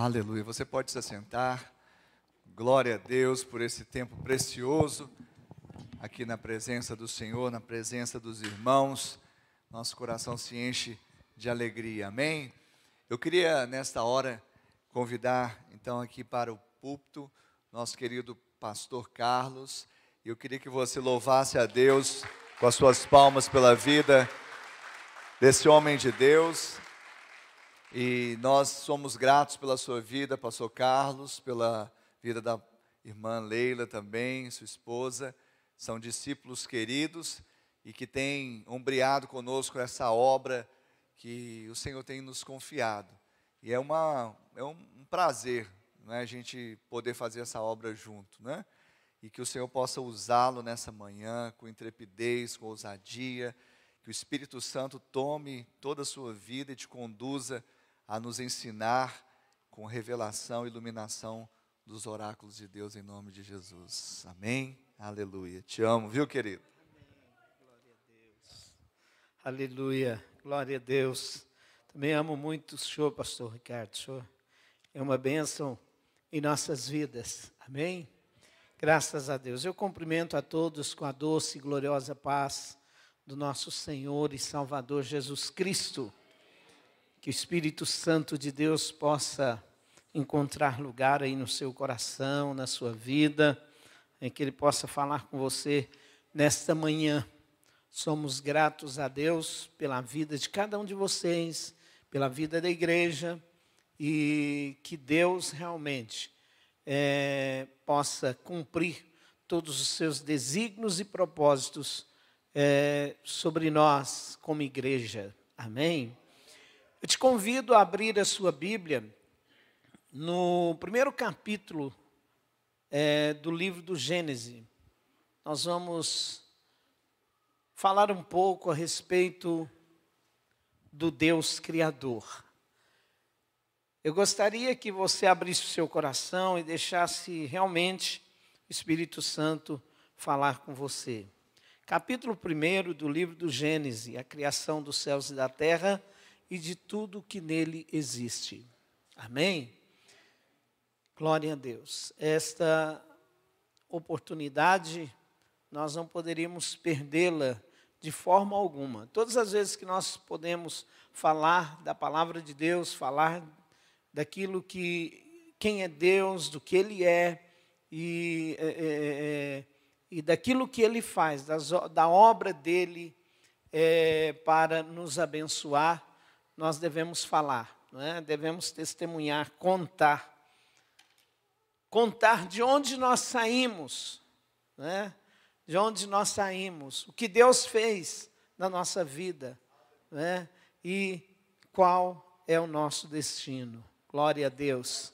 Aleluia. Você pode se assentar. Glória a Deus por esse tempo precioso aqui na presença do Senhor, na presença dos irmãos. Nosso coração se enche de alegria. Amém? Eu queria, nesta hora, convidar, então, aqui para o púlpito, nosso querido pastor Carlos. Eu queria que você louvasse a Deus com as suas palmas pela vida desse homem de Deus. E nós somos gratos pela sua vida, pastor Carlos, pela vida da irmã Leila também, sua esposa. São discípulos queridos e que têm ombreado conosco essa obra que o Senhor tem nos confiado. E é um prazer, né, a gente poder fazer essa obra junto, né? E que o Senhor possa usá-lo nessa manhã com intrepidez, com ousadia, que o Espírito Santo tome toda a sua vida e te conduza a nos ensinar com revelação e iluminação dos oráculos de Deus em nome de Jesus. Amém? Aleluia. Te amo, viu, querido? Amém. Glória a Deus. Aleluia. Glória a Deus. Também amo muito o senhor, pastor Ricardo. O senhor é uma bênção em nossas vidas. Amém? Graças a Deus. Eu cumprimento a todos com a doce e gloriosa paz do nosso Senhor e Salvador Jesus Cristo. Que o Espírito Santo de Deus possa encontrar lugar aí no seu coração, na sua vida, em que Ele possa falar com você nesta manhã. Somos gratos a Deus pela vida de cada um de vocês, pela vida da igreja, e que Deus realmente possa cumprir todos os seus desígnios e propósitos sobre nós como igreja. Amém? Eu te convido a abrir a sua Bíblia no primeiro capítulo do livro do Gênesis. Nós vamos falar um pouco a respeito do Deus Criador. Eu gostaria que você abrisse o seu coração e deixasse realmente o Espírito Santo falar com você. Capítulo 1 do livro do Gênesis, a criação dos céus e da terra e de tudo que nele existe. Amém? Glória a Deus. Esta oportunidade, nós não poderíamos perdê-la de forma alguma. Todas as vezes que nós podemos falar da palavra de Deus, falar daquilo que, quem é Deus, do que Ele é, e daquilo que Ele faz, da obra dEle para nos abençoar, nós devemos falar, não é? Devemos testemunhar, contar de onde nós saímos, não é? De onde nós saímos, o que Deus fez na nossa vida, não é? E qual é o nosso destino. Glória a Deus.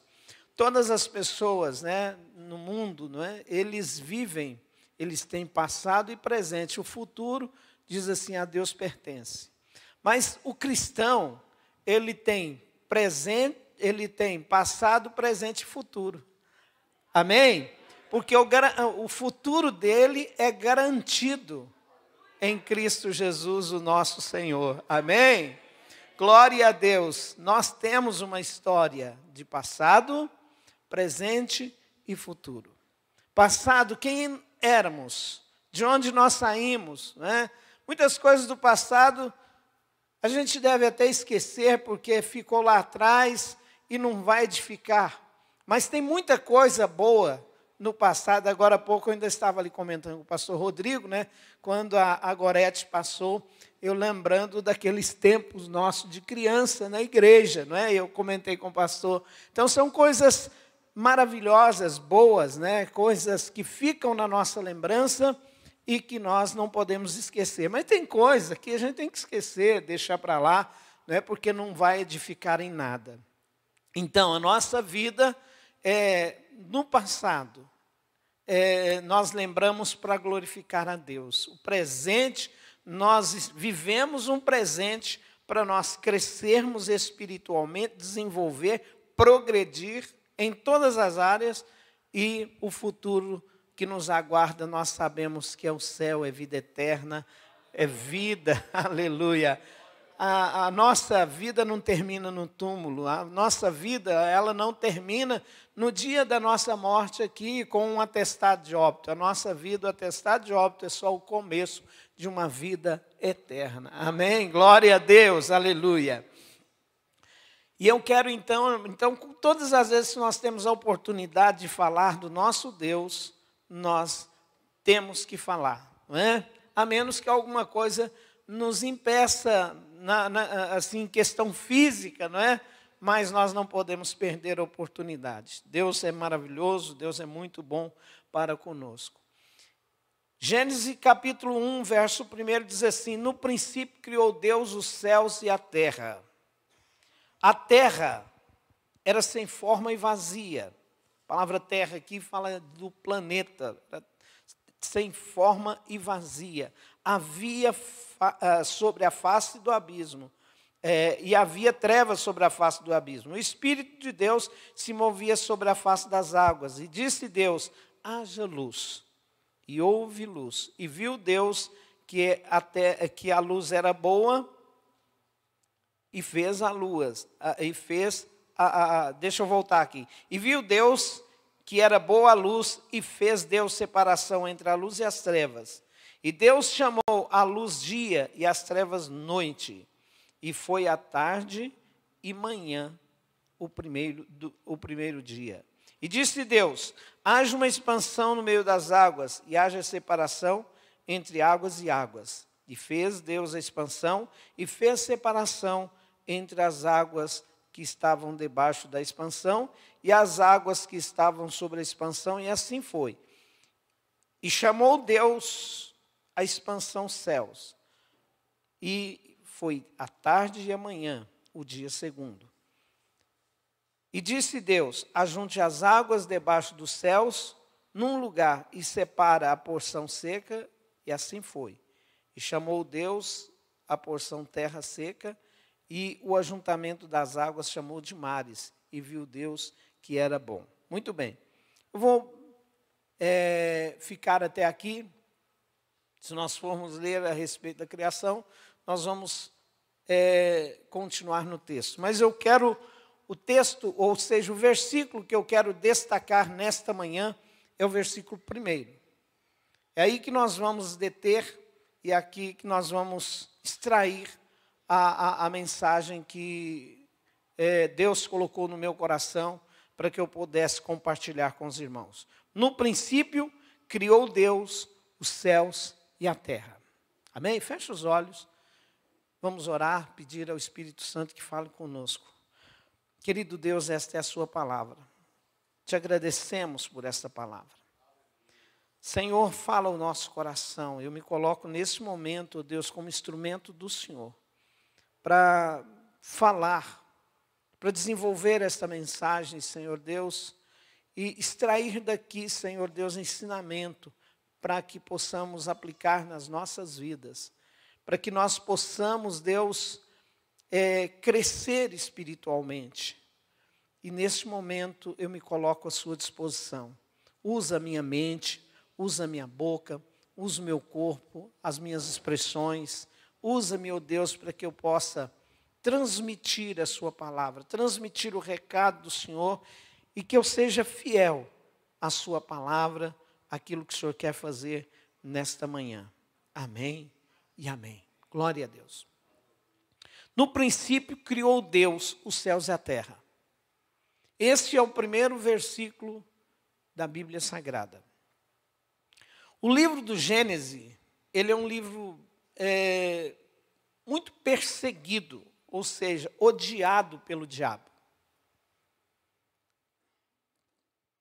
Todas as pessoas, né, no mundo, não é? Eles vivem, eles têm passado e presente. O futuro, diz assim, a Deus pertence. Mas o cristão, ele tem presente, ele tem passado, presente e futuro. Amém? Porque o futuro dele é garantido em Cristo Jesus, o nosso Senhor. Amém? Glória a Deus. Nós temos uma história de passado, presente e futuro. Passado, quem éramos? De onde nós saímos? Né? Muitas coisas do passado a gente deve até esquecer porque ficou lá atrás e não vai edificar. Mas tem muita coisa boa no passado. Agora há pouco eu ainda estava ali comentando com o pastor Rodrigo, né? Quando a Gorete passou, eu lembrando daqueles tempos nossos de criança na igreja, não é? Eu comentei com o pastor. Então são coisas maravilhosas, boas, né? Coisas que ficam na nossa lembrança e que nós não podemos esquecer. Mas tem coisa que a gente tem que esquecer, deixar para lá, né? Porque não vai edificar em nada. Então, a nossa vida, no passado, nós lembramos para glorificar a Deus. O presente, nós vivemos um presente para nós crescermos espiritualmente, desenvolver, progredir em todas as áreas e o futuro que nos aguarda, nós sabemos que é o céu, é vida eterna, é vida, aleluia. a nossa vida não termina no túmulo, a nossa vida ela não termina no dia da nossa morte aqui com um atestado de óbito. A nossa vida, o atestado de óbito é só o começo de uma vida eterna. Amém? Glória a Deus, aleluia. E eu quero então, todas as vezes que nós temos a oportunidade de falar do nosso Deus, nós temos que falar, não é? A menos que alguma coisa nos impeça, assim, questão física, não é? Mas nós não podemos perder a oportunidade. Deus é maravilhoso, Deus é muito bom para conosco. Gênesis capítulo 1, verso 1 diz assim: no princípio criou Deus os céus e a terra. A terra era sem forma e vazia. A palavra terra aqui fala do planeta, sem forma e vazia. Havia sobre a face do abismo, e havia trevas sobre a face do abismo. O Espírito de Deus se movia sobre a face das águas. E disse Deus: haja luz. E houve luz. E viu Deus que a luz era boa, e fez a luz. Deixa eu voltar aqui. E viu Deus que era boa a luz, e fez Deus separação entre a luz e as trevas. E Deus chamou a luz dia e as trevas noite. E foi a tarde e manhã o primeiro dia. E disse Deus: haja uma expansão no meio das águas, e haja separação entre águas e águas. E fez Deus a expansão, e fez separação entre as águas que estavam debaixo da expansão, e as águas que estavam sobre a expansão, e assim foi. E chamou Deus a expansão céus. E foi a tarde e a manhã, o dia segundo. E disse Deus: ajunte as águas debaixo dos céus num lugar, e separa a porção seca, e assim foi. E chamou Deus a porção terra seca, e o ajuntamento das águas chamou de mares, e viu Deus que era bom. Muito bem. Eu vou ficar até aqui. Se nós formos ler a respeito da criação, nós vamos continuar no texto. Mas eu quero, o texto, ou seja, o versículo que eu quero destacar nesta manhã, é o versículo 1. É aí que nós vamos deter, e é aqui que nós vamos extrair a mensagem que Deus colocou no meu coração para que eu pudesse compartilhar com os irmãos. No princípio, criou Deus os céus e a terra. Amém? Feche os olhos. Vamos orar, pedir ao Espírito Santo que fale conosco. Querido Deus, esta é a sua palavra. Te agradecemos por esta palavra. Senhor, fala o nosso coração. Eu me coloco nesse momento, Deus, como instrumento do Senhor, para falar, para desenvolver esta mensagem, Senhor Deus, e extrair daqui, Senhor Deus, ensinamento, para que possamos aplicar nas nossas vidas, para que nós possamos, Deus, crescer espiritualmente. E neste momento eu me coloco à sua disposição. Usa a minha mente, usa a minha boca, usa o meu corpo, as minhas expressões. Usa, meu Deus, para que eu possa transmitir a sua palavra, transmitir o recado do Senhor, e que eu seja fiel à sua palavra, aquilo que o Senhor quer fazer nesta manhã. Amém e amém. Glória a Deus. No princípio criou Deus os céus e a terra. Este é o primeiro versículo da Bíblia Sagrada. O livro do Gênesis, ele é um livro muito perseguido, ou seja, odiado pelo diabo.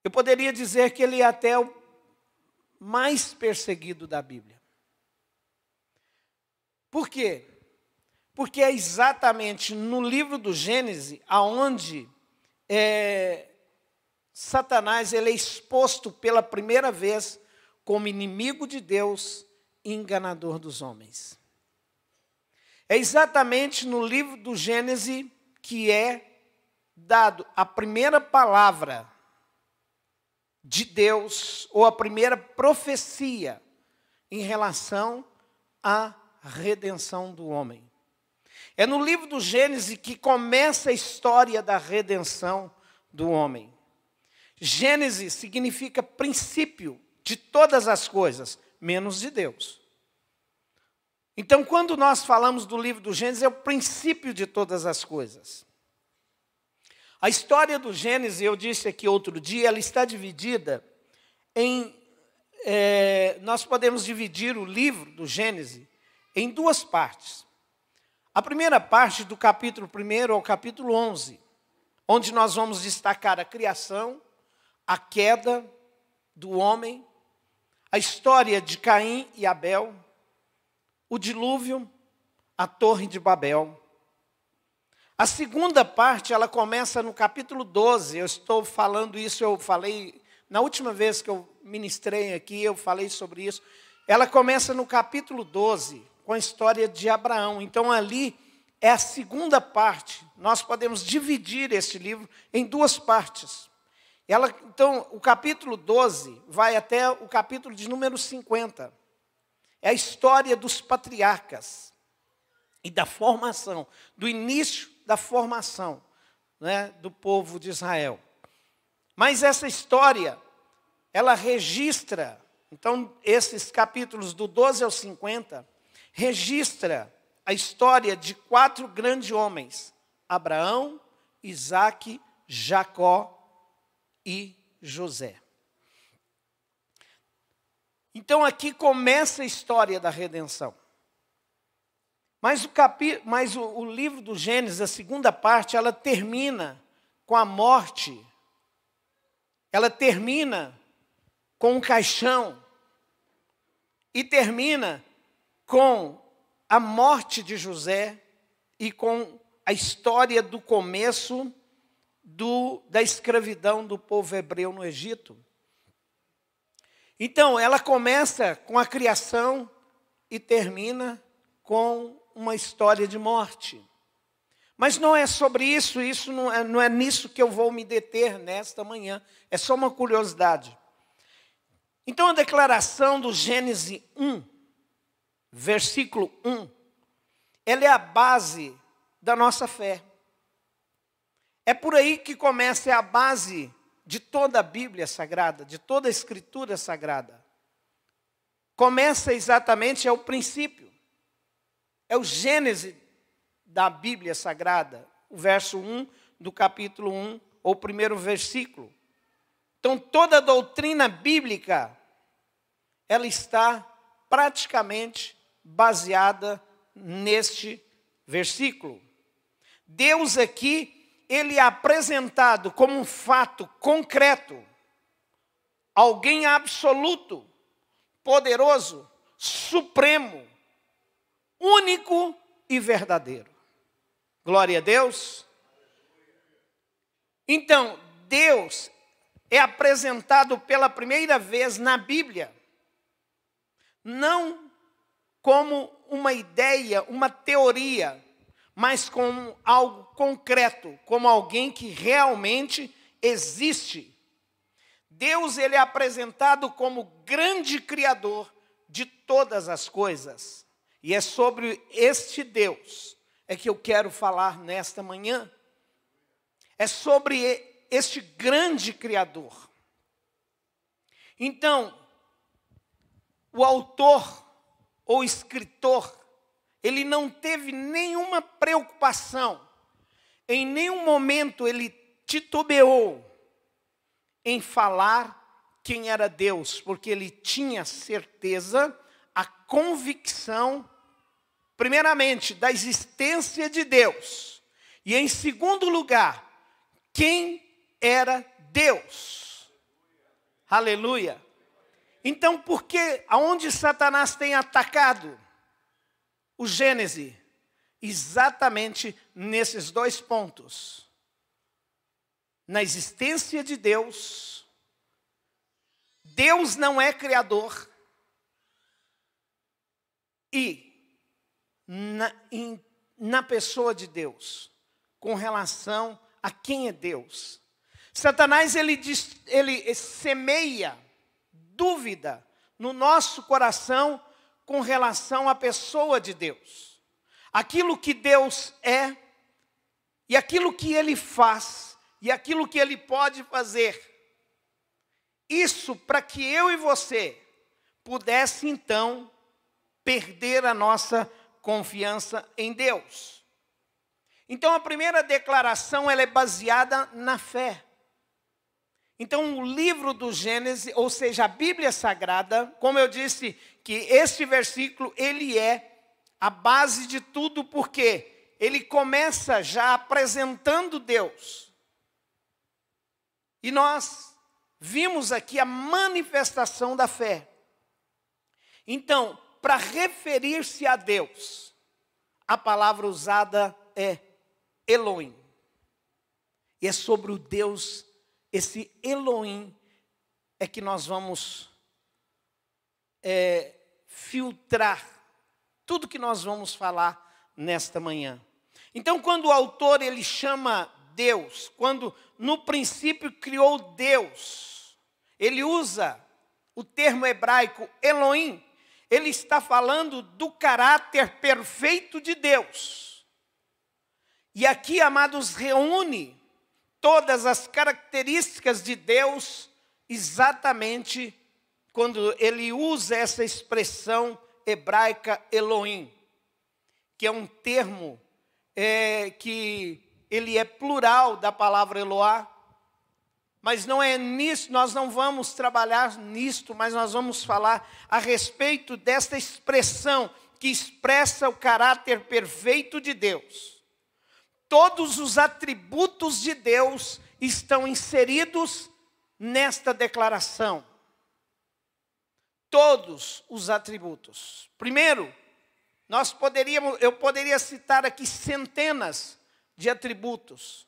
Eu poderia dizer que ele é até o mais perseguido da Bíblia. Por quê? Porque é exatamente no livro do Gênesis aonde Satanás ele é exposto pela primeira vez como inimigo de Deus e enganador dos homens. É exatamente no livro do Gênesis que é dado a primeira palavra de Deus, ou a primeira profecia em relação à redenção do homem. É no livro do Gênesis que começa a história da redenção do homem. Gênesis significa princípio de todas as coisas, menos de Deus. Então, quando nós falamos do livro do Gênesis, é o princípio de todas as coisas. A história do Gênesis, eu disse aqui outro dia, ela está dividida em... nós podemos dividir o livro do Gênesis em duas partes. A primeira parte, do capítulo 1 ao capítulo 11, onde nós vamos destacar a criação, a queda do homem, a história de Caim e Abel, o dilúvio, a Torre de Babel. A segunda parte, ela começa no capítulo 12. Eu estou falando isso, eu falei, na última vez que eu ministrei aqui, eu falei sobre isso. Ela começa no capítulo 12, com a história de Abraão. Então, ali é a segunda parte. Nós podemos dividir este livro em duas partes. Então, o capítulo 12 vai até o capítulo de número 50. É a história dos patriarcas e da formação, do início da formação, né, do povo de Israel. Mas essa história, ela registra, então, esses capítulos do 12 ao 50, registra a história de 4 grandes homens: Abraão, Isaque, Jacó e José. Então aqui começa a história da redenção. Mas o livro do Gênesis, a segunda parte, ela termina com a morte. Ela termina com um caixão. E termina com a morte de José e com a história do começo da escravidão do povo hebreu no Egito. Então, ela começa com a criação e termina com uma história de morte. Mas não é sobre isso, não é nisso que eu vou me deter nesta manhã. É só uma curiosidade. Então, a declaração do Gênesis 1, versículo 1, ela é a base da nossa fé. É por aí que começa a base de toda a Bíblia Sagrada, de toda a Escritura Sagrada. Começa exatamente, é o princípio. É o Gênesis da Bíblia Sagrada, o verso 1 do capítulo 1, ou o primeiro versículo. Então, toda a doutrina bíblica, ela está praticamente baseada neste versículo. Deus aqui, ele é apresentado como um fato concreto, alguém absoluto, poderoso, supremo, único e verdadeiro. Glória a Deus. Então, Deus é apresentado pela primeira vez na Bíblia, não como uma ideia, uma teoria, mas como algo concreto, como alguém que realmente existe. Deus, ele é apresentado como grande criador de todas as coisas. E é sobre este Deus é que eu quero falar nesta manhã. É sobre este grande criador. Então, o autor ou escritor, ele não teve nenhuma preocupação, em nenhum momento ele titubeou em falar quem era Deus, porque ele tinha certeza, a convicção, primeiramente, da existência de Deus, e em segundo lugar, quem era Deus. Aleluia. Então, por que, aonde Satanás tem atacado o Gênesis? Exatamente nesses dois pontos. Na existência de Deus. Deus não é criador. E na pessoa de Deus, com relação a quem é Deus. Satanás, ele semeia dúvida no nosso coração com relação à pessoa de Deus. aquilo que Deus é, e aquilo que Ele faz, e aquilo que Ele pode fazer. Isso para que eu e você pudesse então perder a nossa confiança em Deus. Então a primeira declaração ela é baseada na fé. Então o livro do Gênesis, ou seja, a Bíblia Sagrada, como eu disse, que este versículo ele é a base de tudo, porque ele começa já apresentando Deus. E nós vimos aqui a manifestação da fé. Então, para referir-se a Deus, a palavra usada é Elohim. E é sobre o Deus, esse Elohim, é que nós vamos filtrar tudo que nós vamos falar nesta manhã. Então, quando o autor ele chama Deus, quando no princípio criou Deus, ele usa o termo hebraico Elohim, ele está falando do caráter perfeito de Deus. E aqui, amados, reúne todas as características de Deus, exatamente quando ele usa essa expressão hebraica Elohim, que é um termo que ele é plural da palavra Eloá, mas não é nisso, nós não vamos trabalhar nisto, mas nós vamos falar a respeito desta expressão que expressa o caráter perfeito de Deus. Todos os atributos de Deus estão inseridos nesta declaração. Todos os atributos. Primeiro, eu poderia citar aqui centenas de atributos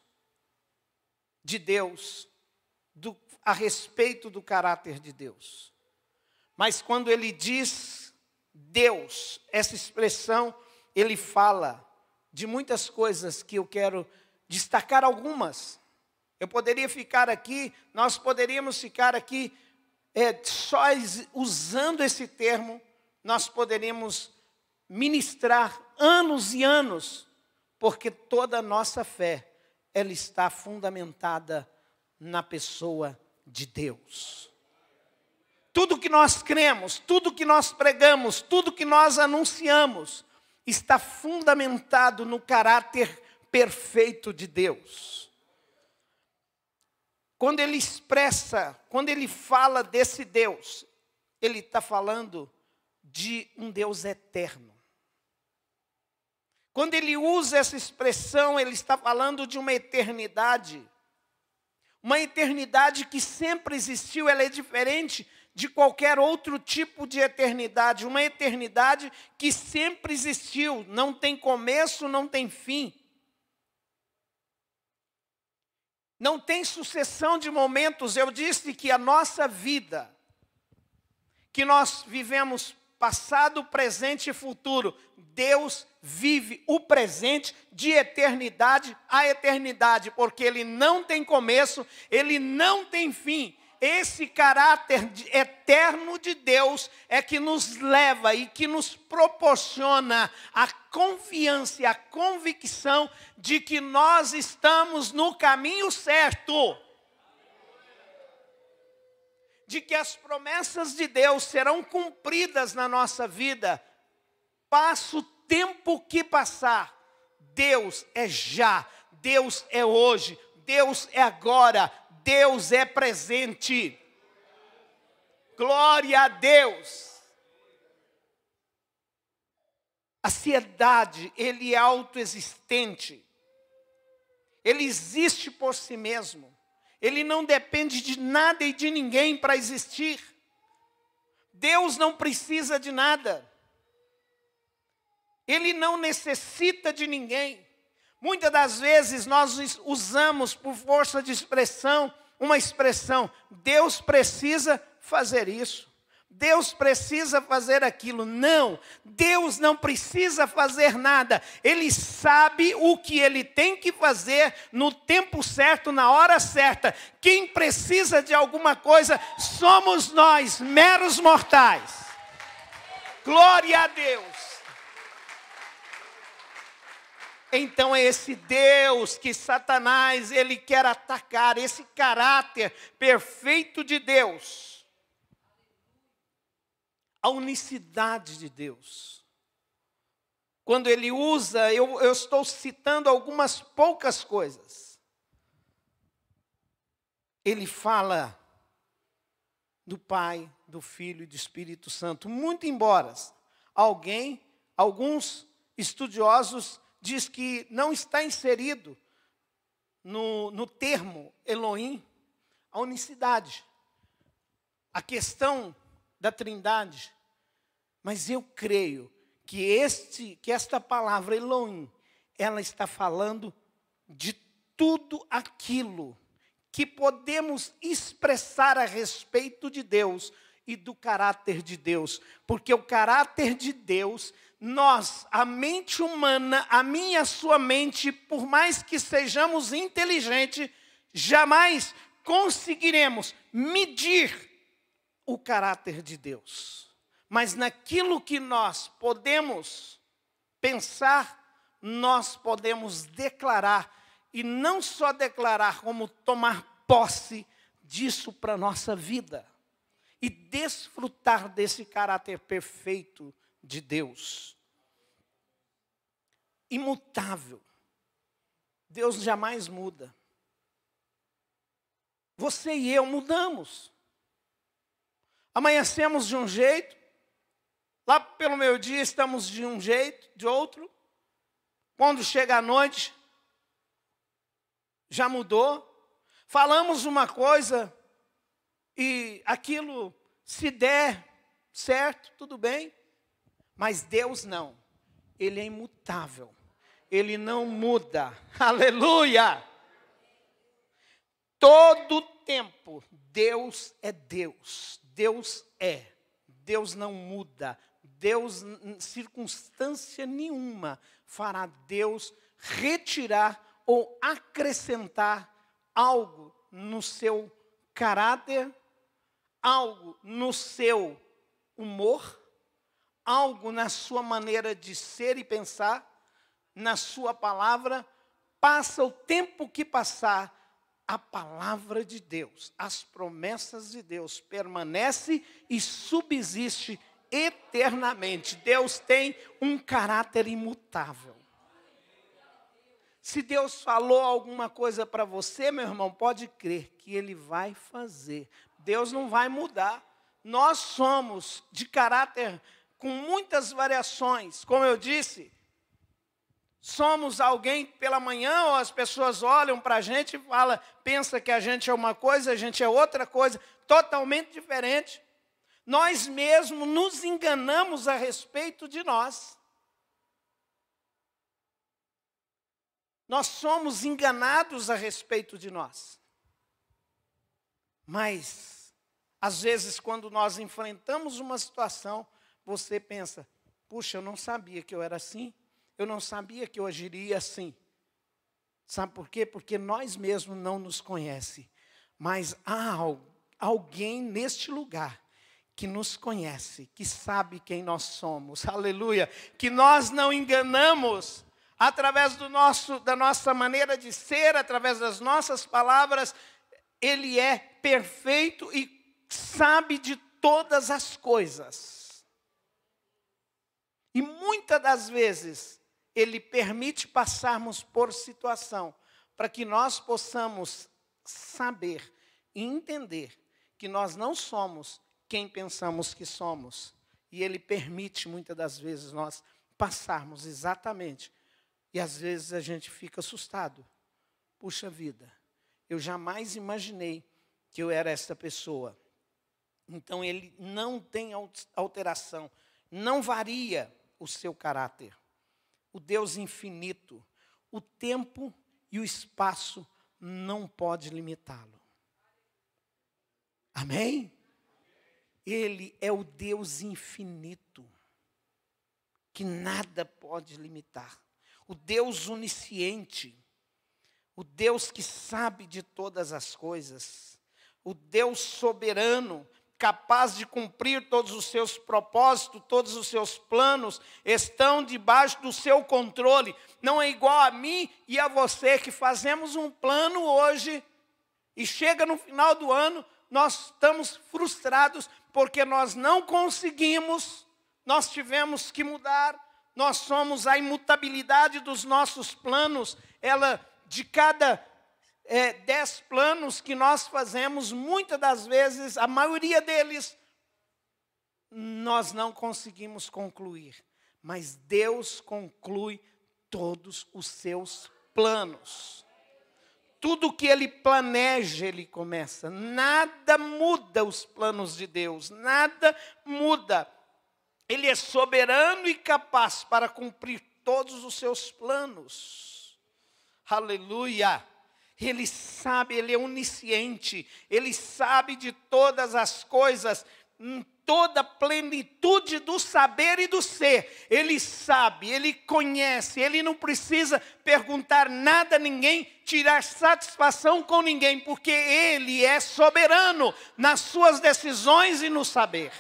de Deus, a respeito do caráter de Deus. Mas quando ele diz Deus, essa expressão, ele fala de muitas coisas que eu quero destacar algumas. Eu poderia ficar aqui, nós poderíamos ficar aqui só usando esse termo, nós poderíamos ministrar anos e anos, porque toda a nossa fé, ela está fundamentada na pessoa de Deus. Tudo que nós cremos, tudo que nós pregamos, tudo que nós anunciamos, está fundamentado no caráter perfeito de Deus. Quando ele expressa, quando ele fala desse Deus, ele está falando de um Deus eterno. Quando ele usa essa expressão, ele está falando de uma eternidade que sempre existiu, ela é diferente de qualquer outro tipo de eternidade, uma eternidade que sempre existiu, não tem começo, não tem fim. Não tem sucessão de momentos. Eu disse que a nossa vida, que nós vivemos passado, presente e futuro, Deus vive o presente de eternidade a eternidade, porque Ele não tem começo, Ele não tem fim. Esse caráter eterno de Deus é que nos leva e que nos proporciona a confiança e a convicção de que nós estamos no caminho certo. De que as promessas de Deus serão cumpridas na nossa vida. Passa o tempo que passar, Deus é já, Deus é hoje, Deus é agora, Deus é presente. Glória a Deus. A ansiedade, ele é autoexistente. Ele existe por si mesmo. Ele não depende de nada e de ninguém para existir. Deus não precisa de nada. Ele não necessita de ninguém. Muitas das vezes nós usamos por força de expressão, uma expressão, Deus precisa fazer isso. Deus precisa fazer aquilo. Não, Deus não precisa fazer nada. Ele sabe o que Ele tem que fazer no tempo certo, na hora certa. Quem precisa de alguma coisa somos nós, meros mortais. Glória a Deus. Então é esse Deus que Satanás, ele quer atacar, esse caráter perfeito de Deus. A unicidade de Deus. Quando ele usa, eu estou citando algumas poucas coisas. Ele fala do Pai, do Filho e do Espírito Santo. Muito embora alguns estudiosos diz que não está inserido no termo Elohim a unicidade, a questão da Trindade. Mas eu creio que esta palavra Elohim, ela está falando de tudo aquilo que podemos expressar a respeito de Deus e do caráter de Deus. Porque o caráter de Deus, a mente humana, a minha e a sua mente, por mais que sejamos inteligentes, jamais conseguiremos medir o caráter de Deus. Mas naquilo que nós podemos pensar, nós podemos declarar, e não só declarar, como tomar posse disso para a nossa vida. E desfrutar desse caráter perfeito de Deus. Imutável. Deus jamais muda. Você e eu mudamos. Amanhecemos de um jeito, lá pelo meio-dia estamos de um jeito, de outro. Quando chega a noite, já mudou. Falamos uma coisa e aquilo, se der certo, tudo bem. Mas Deus não. Ele é imutável. Ele não muda. Aleluia! Todo tempo, Deus é Deus. Deus é. Deus não muda. Deus, em circunstância nenhuma, fará Deus retirar ou acrescentar algo no seu caráter, algo no seu humor, algo na sua maneira de ser e pensar, na sua palavra. Passa o tempo que passar, a palavra de Deus, as promessas de Deus permanece e subsiste eternamente. Deus tem um caráter imutável. Se Deus falou alguma coisa para você, meu irmão, pode crer que Ele vai fazer. Deus não vai mudar. Nós somos de caráter com muitas variações. Como eu disse, somos alguém pela manhã, ou as pessoas olham para a gente e pensa que a gente é uma coisa, a gente é outra coisa, totalmente diferente. Nós mesmos nos enganamos a respeito de nós. Nós somos enganados a respeito de nós. Mas, às vezes, quando nós enfrentamos uma situação, você pensa, puxa, eu não sabia que eu era assim, eu não sabia que eu agiria assim. Sabe por quê? Porque nós mesmos não nos conhecemos. Mas há alguém neste lugar que nos conhece, que sabe quem nós somos. Aleluia! Que nós não enganamos. Através da nossa maneira de ser, através das nossas palavras, Ele é perfeito e sabe de todas as coisas. E muitas das vezes, Ele permite passarmos por situação, para que nós possamos saber e entender que nós não somos quem pensamos que somos. E Ele permite, muitas das vezes, nós passarmos exatamente. E às vezes a gente fica assustado. Puxa vida, eu jamais imaginei que eu era essa pessoa. Então Ele não tem alteração, não varia o seu caráter. O Deus infinito, o tempo e o espaço não pode limitá-lo. Amém? Ele é o Deus infinito, que nada pode limitar. O Deus onisciente, o Deus que sabe de todas as coisas, o Deus soberano, capaz de cumprir todos os seus propósitos, todos os seus planos estão debaixo do seu controle. Não é igual a mim e a você que fazemos um plano hoje e chega no final do ano, nós estamos frustrados porque nós não conseguimos, nós tivemos que mudar, nós somos a imutabilidade dos nossos planos. Ela, de cada 10 planos que nós fazemos, muitas das vezes, a maioria deles, nós não conseguimos concluir. Mas Deus conclui todos os seus planos. Tudo que Ele planeja, Ele começa. Nada muda os planos de Deus, nada muda. Ele é soberano e capaz para cumprir todos os seus planos. Aleluia! Ele sabe, Ele é onisciente, Ele sabe de todas as coisas, em toda a plenitude do saber e do ser. Ele sabe, Ele conhece, Ele não precisa perguntar nada a ninguém, tirar satisfação com ninguém, porque Ele é soberano nas suas decisões e no saber.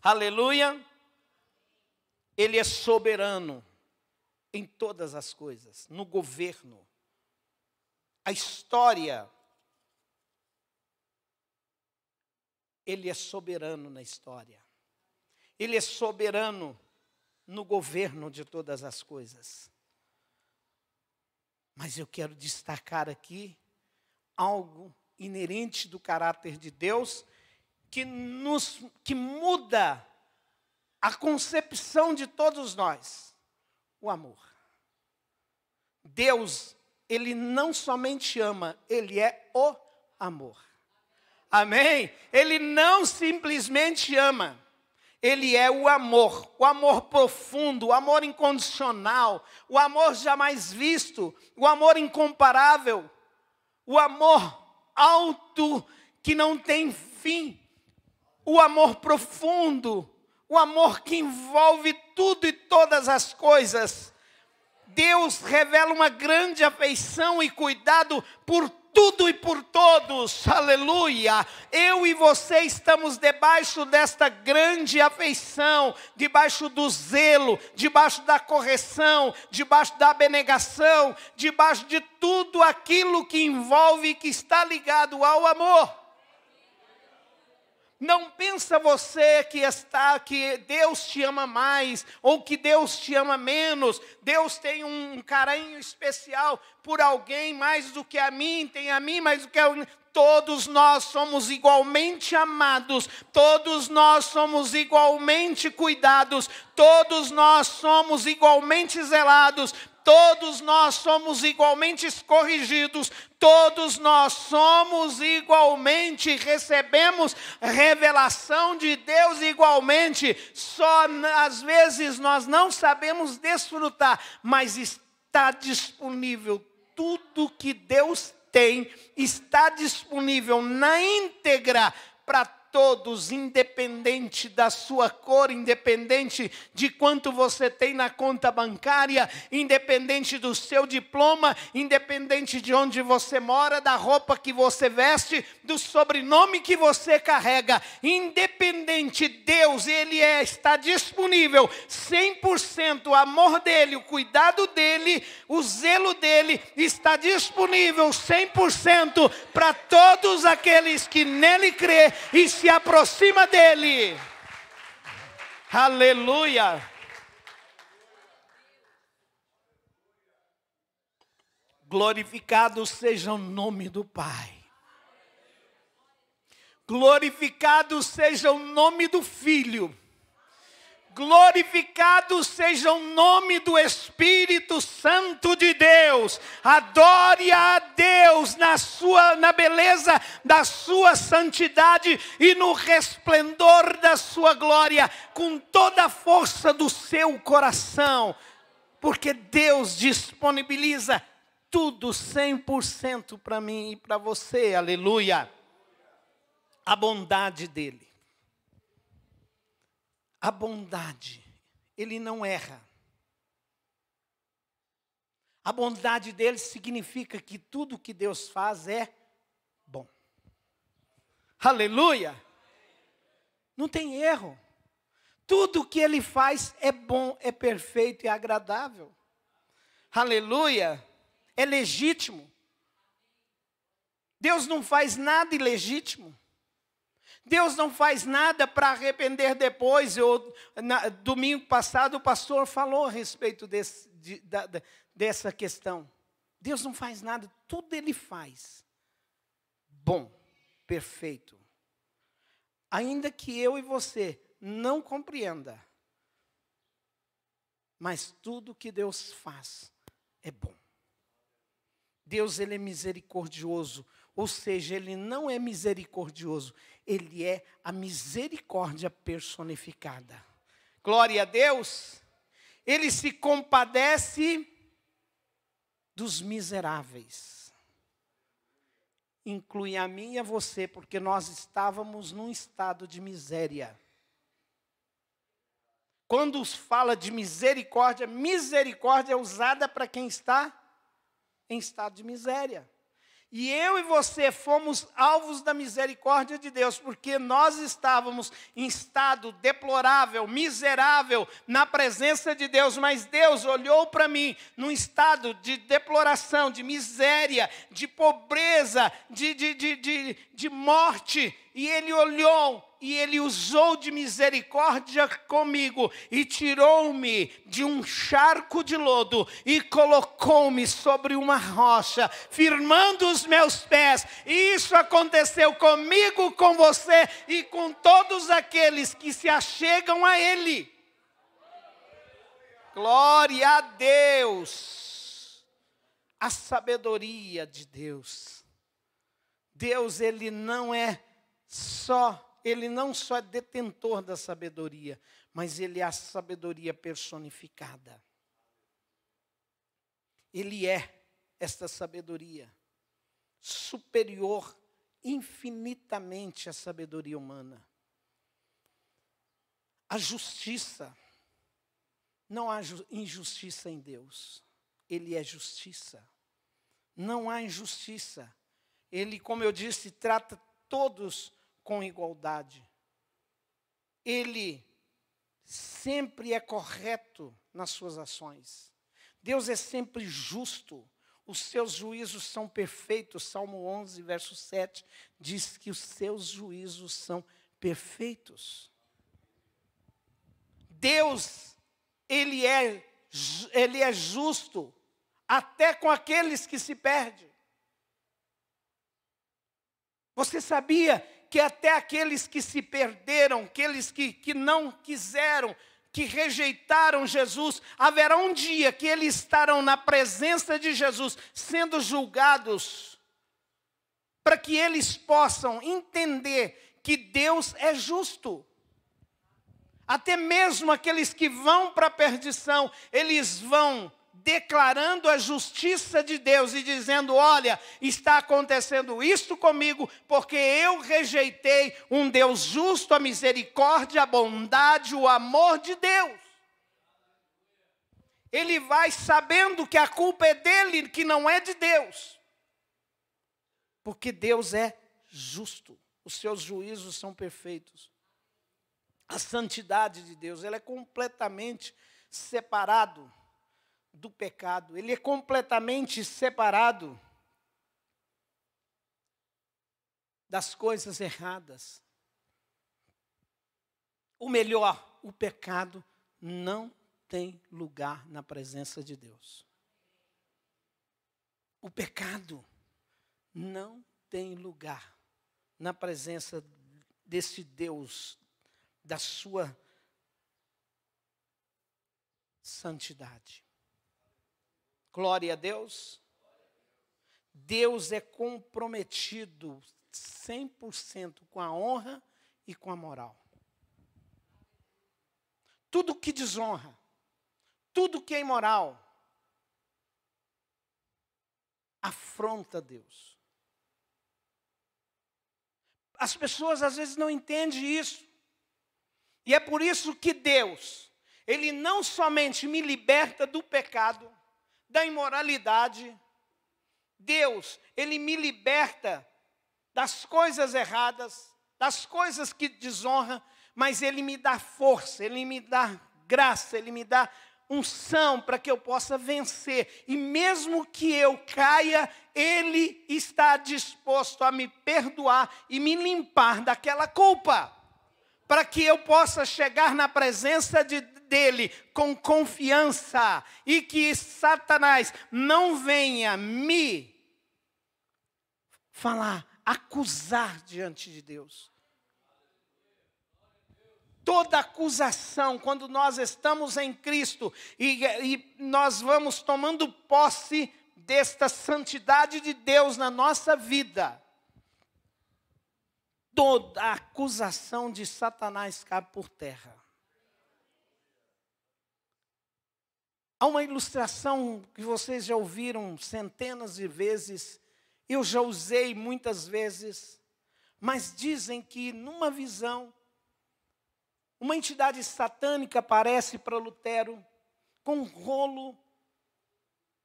Aleluia! Ele é soberano em todas as coisas, no governo. A história, Ele é soberano na história. Ele é soberano no governo de todas as coisas. Mas eu quero destacar aqui algo inerente do caráter de Deus que muda a concepção de todos nós: o amor. Deus, Ele não somente ama, Ele é o amor. Amém? Ele não simplesmente ama, Ele é o amor profundo, o amor incondicional, o amor jamais visto, o amor incomparável, o amor alto que não tem fim, o amor profundo, o amor que envolve tudo e todas as coisas. Deus revela uma grande afeição e cuidado por tudo e por todos. Aleluia! Eu e você estamos debaixo desta grande afeição, debaixo do zelo, debaixo da correção, debaixo da abnegação, debaixo de tudo aquilo que envolve e que está ligado ao amor. Não pensa você que Deus te ama mais ou que Deus te ama menos. Deus tem um carinho especial por alguém mais do que a mim, tem a mim mais do que a mim. Todos nós somos igualmente amados, todos nós somos igualmente cuidados, todos nós somos igualmente zelados, todos nós somos igualmente corrigidos, todos nós somos igualmente, recebemos revelação de Deus igualmente. Só às vezes nós não sabemos desfrutar, mas está disponível tudo que Deus tem, está disponível na íntegra para todos, independente da sua cor, independente de quanto você tem na conta bancária, independente do seu diploma, independente de onde você mora, da roupa que você veste, do sobrenome que você carrega, independente, Deus, Ele está disponível, 100%, o amor dEle, o cuidado dEle, o zelo dEle, está disponível 100% para todos aqueles que nele crê e se aproxima dele. Aleluia. Glorificado seja o nome do Pai. Glorificado seja o nome do Filho. Glorificado seja o nome do Espírito Santo de Deus. Adore a Deus na beleza da sua santidade e no resplendor da sua glória, com toda a força do seu coração, porque Deus disponibiliza tudo 100% para mim e para você. Aleluia. A bondade dele. A bondade, Ele não erra. A bondade dele significa que tudo que Deus faz é bom. Aleluia! Não tem erro. Tudo que Ele faz é bom, é perfeito e agradável. Aleluia! É legítimo. Deus não faz nada ilegítimo. Deus não faz nada para arrepender depois. Domingo passado o pastor falou a respeito dessa questão. Deus não faz nada, tudo Ele faz. Bom, perfeito. Ainda que eu e você não compreenda, mas tudo que Deus faz é bom. Deus, Ele é misericordioso, ou seja, Ele não é misericordioso, Ele é a misericórdia personificada. Glória a Deus. Ele se compadece dos miseráveis. Inclui a mim e a você, porque nós estávamos num estado de miséria. Quando fala de misericórdia, misericórdia é usada para quem está em estado de miséria. E eu e você fomos alvos da misericórdia de Deus, porque nós estávamos em estado deplorável, miserável, na presença de Deus, mas Deus olhou para mim num estado de deploração, de miséria, de pobreza, de morte, e Ele olhou e Ele usou de misericórdia comigo e tirou-me de um charco de lodo e colocou-me sobre uma rocha, firmando os meus pés. E isso aconteceu comigo, com você e com todos aqueles que se achegam a Ele. Glória a Deus! A sabedoria de Deus. Deus, Ele não só é detentor da sabedoria, mas Ele é a sabedoria personificada. Ele é esta sabedoria, superior infinitamente à sabedoria humana. A justiça, não há injustiça em Deus, Ele é justiça. Não há injustiça. Ele, como eu disse, trata todos com igualdade. Ele sempre é correto nas suas ações. Deus é sempre justo. Os seus juízos são perfeitos. Salmo 11, verso 7, diz que os seus juízos são perfeitos. Deus, Ele é justo, até com aqueles que se perdem. Você sabia que até aqueles que se perderam, aqueles que não quiseram, que rejeitaram Jesus, haverá um dia que eles estarão na presença de Jesus, sendo julgados, para que eles possam entender que Deus é justo. Até mesmo aqueles que vão para a perdição, eles vão declarando a justiça de Deus e dizendo: olha, está acontecendo isto comigo, porque eu rejeitei um Deus justo, a misericórdia, a bondade, o amor de Deus. Ele vai sabendo que a culpa é dele, que não é de Deus. Porque Deus é justo, os seus juízos são perfeitos. A santidade de Deus, ela é completamente separado do pecado, Ele é completamente separado das coisas erradas. O melhor, o pecado não tem lugar na presença de Deus. O pecado não tem lugar na presença desse Deus, da sua santidade. Glória a Deus. Deus é comprometido 100% com a honra e com a moral. Tudo que desonra, tudo que é imoral, afronta Deus. As pessoas às vezes não entendem isso. E é por isso que Deus, Ele não somente me liberta do pecado, da imoralidade. Deus, Ele me liberta das coisas erradas, das coisas que desonram, mas Ele me dá força, Ele me dá graça, Ele me dá unção para que eu possa vencer. E mesmo que eu caia, Ele está disposto a me perdoar e me limpar daquela culpa, para que eu possa chegar na presença dEle com confiança e que Satanás não venha me falar, acusar diante de Deus. Toda acusação, quando nós estamos em Cristo e nós vamos tomando posse desta santidade de Deus na nossa vida, toda a acusação de Satanás cai por terra. Há uma ilustração que vocês já ouviram centenas de vezes, eu já usei muitas vezes, mas dizem que numa visão, uma entidade satânica aparece para Lutero com um rolo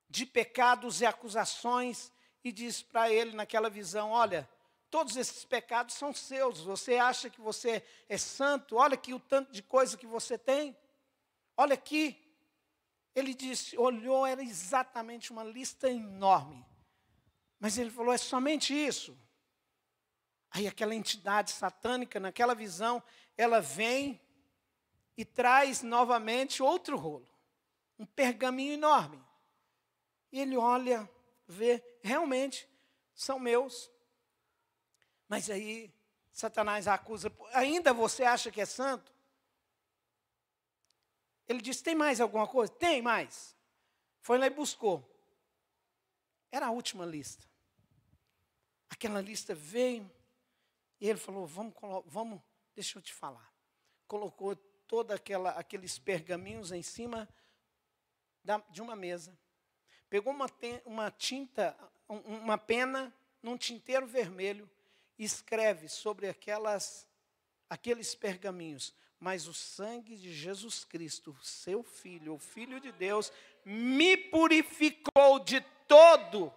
de pecados e acusações e diz para ele naquela visão, olha, todos esses pecados são seus, você acha que você é santo, olha aqui o tanto de coisa que você tem, olha aqui. Ele disse, olhou, era exatamente uma lista enorme. Mas ele falou, é somente isso. Aí aquela entidade satânica, naquela visão, ela vem e traz novamente outro rolo. Um pergaminho enorme. E ele olha, vê, realmente, são meus. Mas aí, Satanás acusa, ainda você acha que é santo? Ele disse, tem mais alguma coisa? Tem mais. Foi lá e buscou. Era a última lista. Aquela lista veio, e ele falou, vamos, deixa eu te falar. Colocou todos aqueles pergaminhos em cima de uma mesa. Pegou uma tinta, uma pena, num tinteiro vermelho, e escreve sobre aqueles pergaminhos. Mas o sangue de Jesus Cristo, seu Filho, o Filho de Deus, me purificou de todo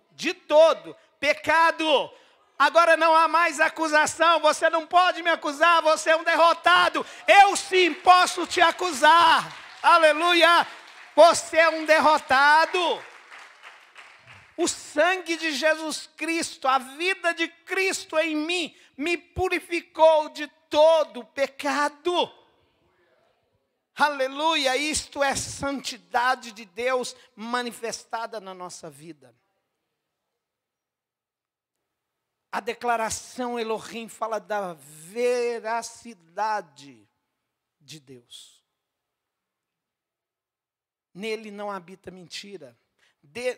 pecado. Agora não há mais acusação, você não pode me acusar, você é um derrotado. Eu sim posso te acusar. Aleluia! Você é um derrotado. O sangue de Jesus Cristo, a vida de Cristo em mim, me purificou de todo pecado. Aleluia, isto é santidade de Deus manifestada na nossa vida. A declaração Elohim fala da veracidade de Deus. Nele não habita mentira,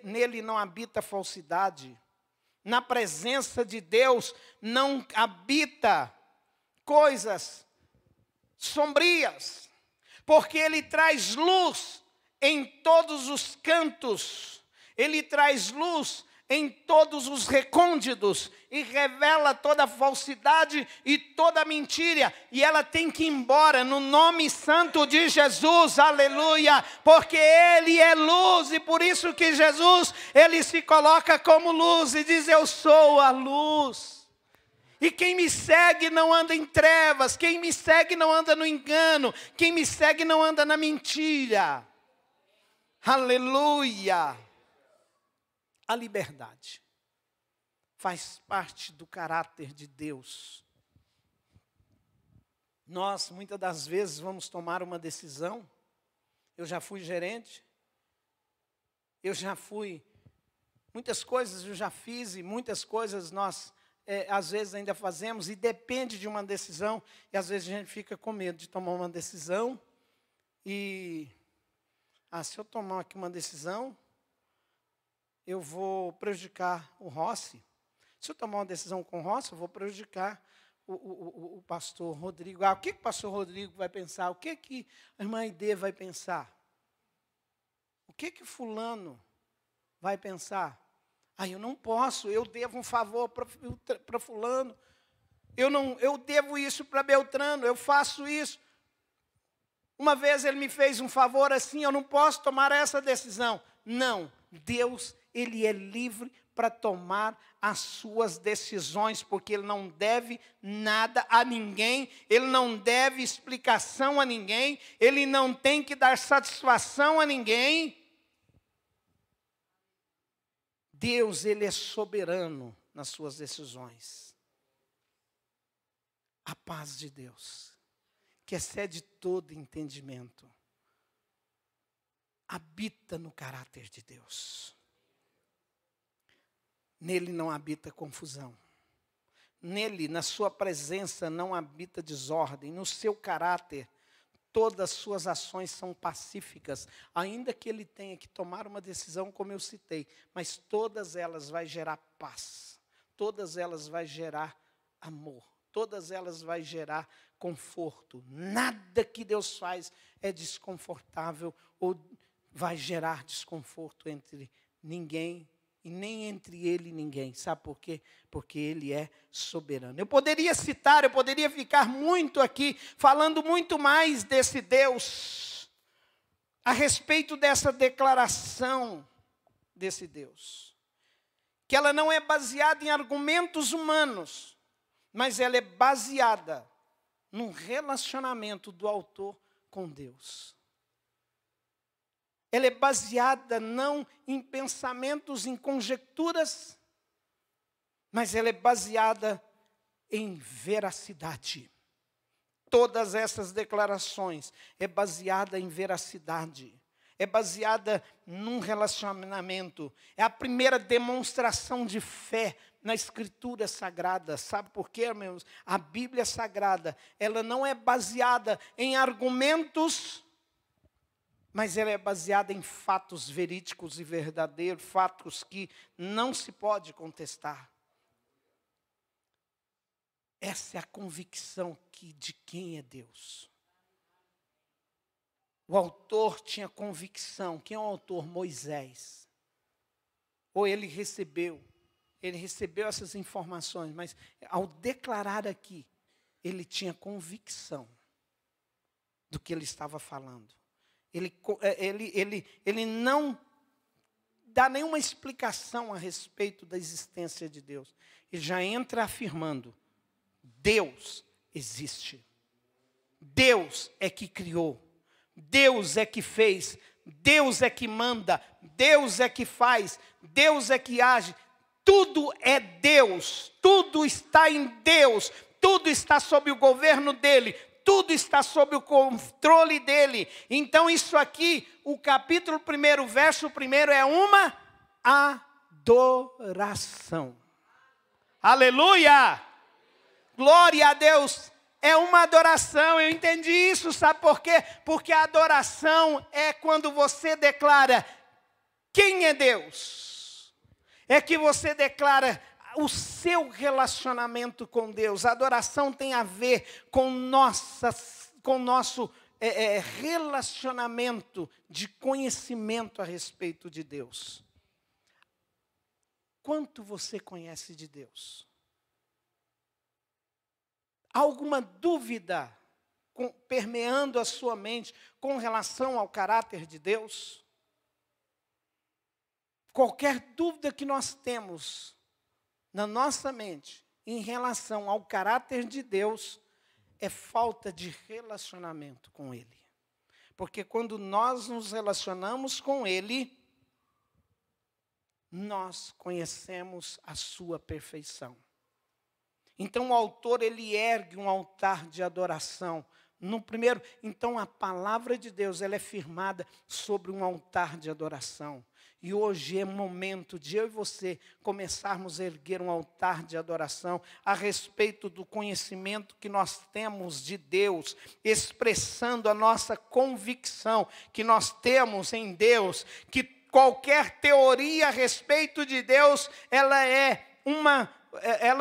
nele não habita falsidade. Na presença de Deus não habita coisas sombrias. Porque Ele traz luz em todos os cantos, Ele traz luz em todos os recônditos, e revela toda a falsidade e toda a mentira, e ela tem que ir embora, no nome santo de Jesus, aleluia, porque Ele é luz, e por isso que Jesus, Ele se coloca como luz, e diz, eu sou a luz. E quem me segue não anda em trevas, quem me segue não anda no engano, quem me segue não anda na mentira. Aleluia! A liberdade faz parte do caráter de Deus. Nós, muitas das vezes, vamos tomar uma decisão. Eu já fui gerente, muitas coisas eu já fiz e muitas coisas nós... às vezes ainda fazemos, e depende de uma decisão, e às vezes a gente fica com medo de tomar uma decisão, e, se eu tomar aqui uma decisão, eu vou prejudicar o Rossi. Se eu tomar uma decisão com o Rossi, eu vou prejudicar o pastor Rodrigo. O que o pastor Rodrigo vai pensar? O que a irmã Aide vai pensar? O que fulano vai pensar? Eu não posso, eu devo um favor para fulano, eu devo isso para Beltrano, eu faço isso. Uma vez ele me fez um favor assim, eu não posso tomar essa decisão. Não, Deus, Ele é livre para tomar as suas decisões, porque ele não deve nada a ninguém, ele não deve explicação a ninguém, ele não tem que dar satisfação a ninguém. Deus, ele é soberano nas suas decisões. A paz de Deus, que excede todo entendimento, habita no caráter de Deus. Nele não habita confusão. Nele, na sua presença, não habita desordem. No seu caráter, todas as suas ações são pacíficas, ainda que ele tenha que tomar uma decisão, como eu citei, mas todas elas vai gerar paz, todas elas vai gerar amor, todas elas vai gerar conforto. Nada que Deus faz é desconfortável ou vai gerar desconforto entre ninguém e nem entre ele e ninguém. Sabe por quê? Porque ele é soberano. Eu poderia citar, eu poderia ficar muito aqui, falando muito mais desse Deus, a respeito dessa declaração desse Deus. Que ela não é baseada em argumentos humanos, mas ela é baseada num relacionamento do autor com Deus. Ela é baseada não em pensamentos, em conjecturas, mas ela é baseada em veracidade. Todas essas declarações é baseada em veracidade. É baseada num relacionamento. É a primeira demonstração de fé na Escritura Sagrada. Sabe por quê, meus? A Bíblia Sagrada, ela não é baseada em argumentos, mas ela é baseada em fatos verídicos e verdadeiros, fatos que não se pode contestar. Essa é a convicção de quem é Deus. O autor tinha convicção. Quem é o autor? Moisés. Ou ele recebeu essas informações, mas ao declarar aqui, ele tinha convicção do que ele estava falando. Ele não dá nenhuma explicação a respeito da existência de Deus. Ele já entra afirmando: Deus existe. Deus é que criou. Deus é que fez. Deus é que manda. Deus é que faz. Deus é que age. Tudo é Deus. Tudo está em Deus. Tudo está sob o governo dele. Tudo está sob o controle dele. Então isso aqui, o capítulo 1, verso 1 é uma adoração. Aleluia! Glória a Deus! É uma adoração, eu entendi isso, sabe por quê? Porque a adoração é quando você declara quem é Deus. É que você declara o seu relacionamento com Deus. A adoração tem a ver com o nosso relacionamento de conhecimento a respeito de Deus. Quanto você conhece de Deus? Há alguma dúvida permeando a sua mente com relação ao caráter de Deus? Qualquer dúvida que nós temos na nossa mente em relação ao caráter de Deus é falta de relacionamento com Ele. Porque quando nós nos relacionamos com Ele, nós conhecemos a sua perfeição. Então o autor, ele ergue um altar de adoração. No primeiro, então a palavra de Deus, ela é firmada sobre um altar de adoração. E hoje é momento de eu e você começarmos a erguer um altar de adoração a respeito do conhecimento que nós temos de Deus, expressando a nossa convicção que nós temos em Deus, que qualquer teoria a respeito de Deus, ela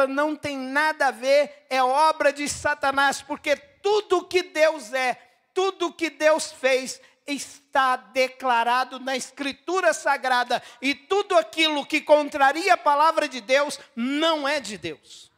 não tem nada a ver, é obra de Satanás, porque tudo que Deus é, tudo que Deus fez, está declarado na Escritura Sagrada, e tudo aquilo que contraria a palavra de Deus, não é de Deus.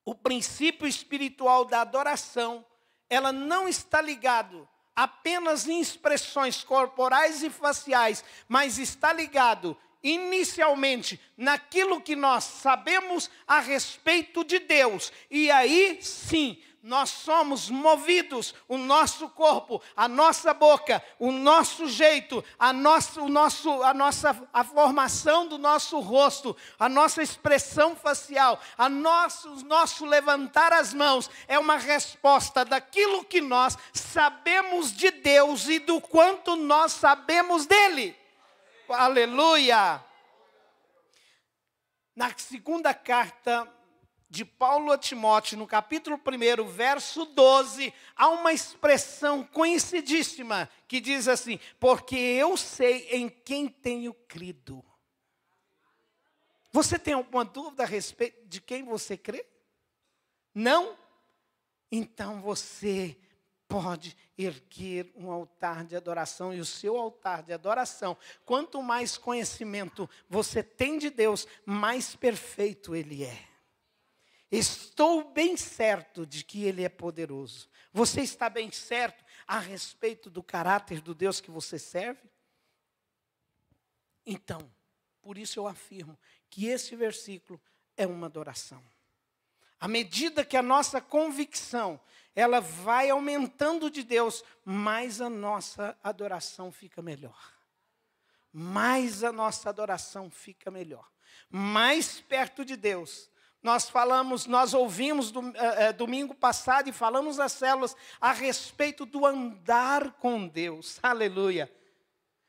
O princípio espiritual da adoração, ela não está ligado apenas em expressões corporais e faciais, mas está ligado inicialmente naquilo que nós sabemos a respeito de Deus. E aí sim, nós somos movidos, o nosso corpo, a nossa boca, o nosso jeito, a formação do nosso rosto, a nossa expressão facial, o nosso levantar as mãos, é uma resposta daquilo que nós sabemos de Deus e do quanto nós sabemos dele. Aleluia! Na segunda carta de Paulo a Timóteo, no capítulo 1, verso 12, há uma expressão conhecidíssima que diz assim: porque eu sei em quem tenho crido. Você tem alguma dúvida a respeito de quem você crê? Não? Então você pode erguer um altar de adoração, e o seu altar de adoração, quanto mais conhecimento você tem de Deus, mais perfeito ele é. Estou bem certo de que ele é poderoso. Você está bem certo a respeito do caráter do Deus que você serve? Então, por isso eu afirmo que esse versículo é uma adoração. À medida que a nossa convicção, ela vai aumentando de Deus, mais a nossa adoração fica melhor. Mais a nossa adoração fica melhor. Mais perto de Deus. Nós ouvimos domingo passado e falamos nas células a respeito do andar com Deus. Aleluia.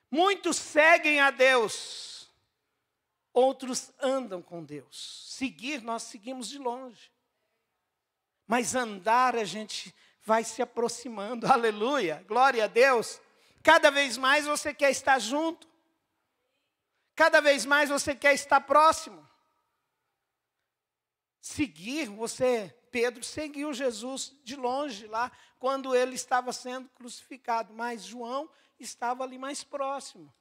Muitos seguem a Deus, outros andam com Deus. Seguir, nós seguimos de longe. Mas andar, a gente vai se aproximando. Aleluia, glória a Deus. Cada vez mais você quer estar junto. Cada vez mais você quer estar próximo. Seguir, Pedro seguiu Jesus de longe lá, quando ele estava sendo crucificado. Mas João estava ali mais próximo.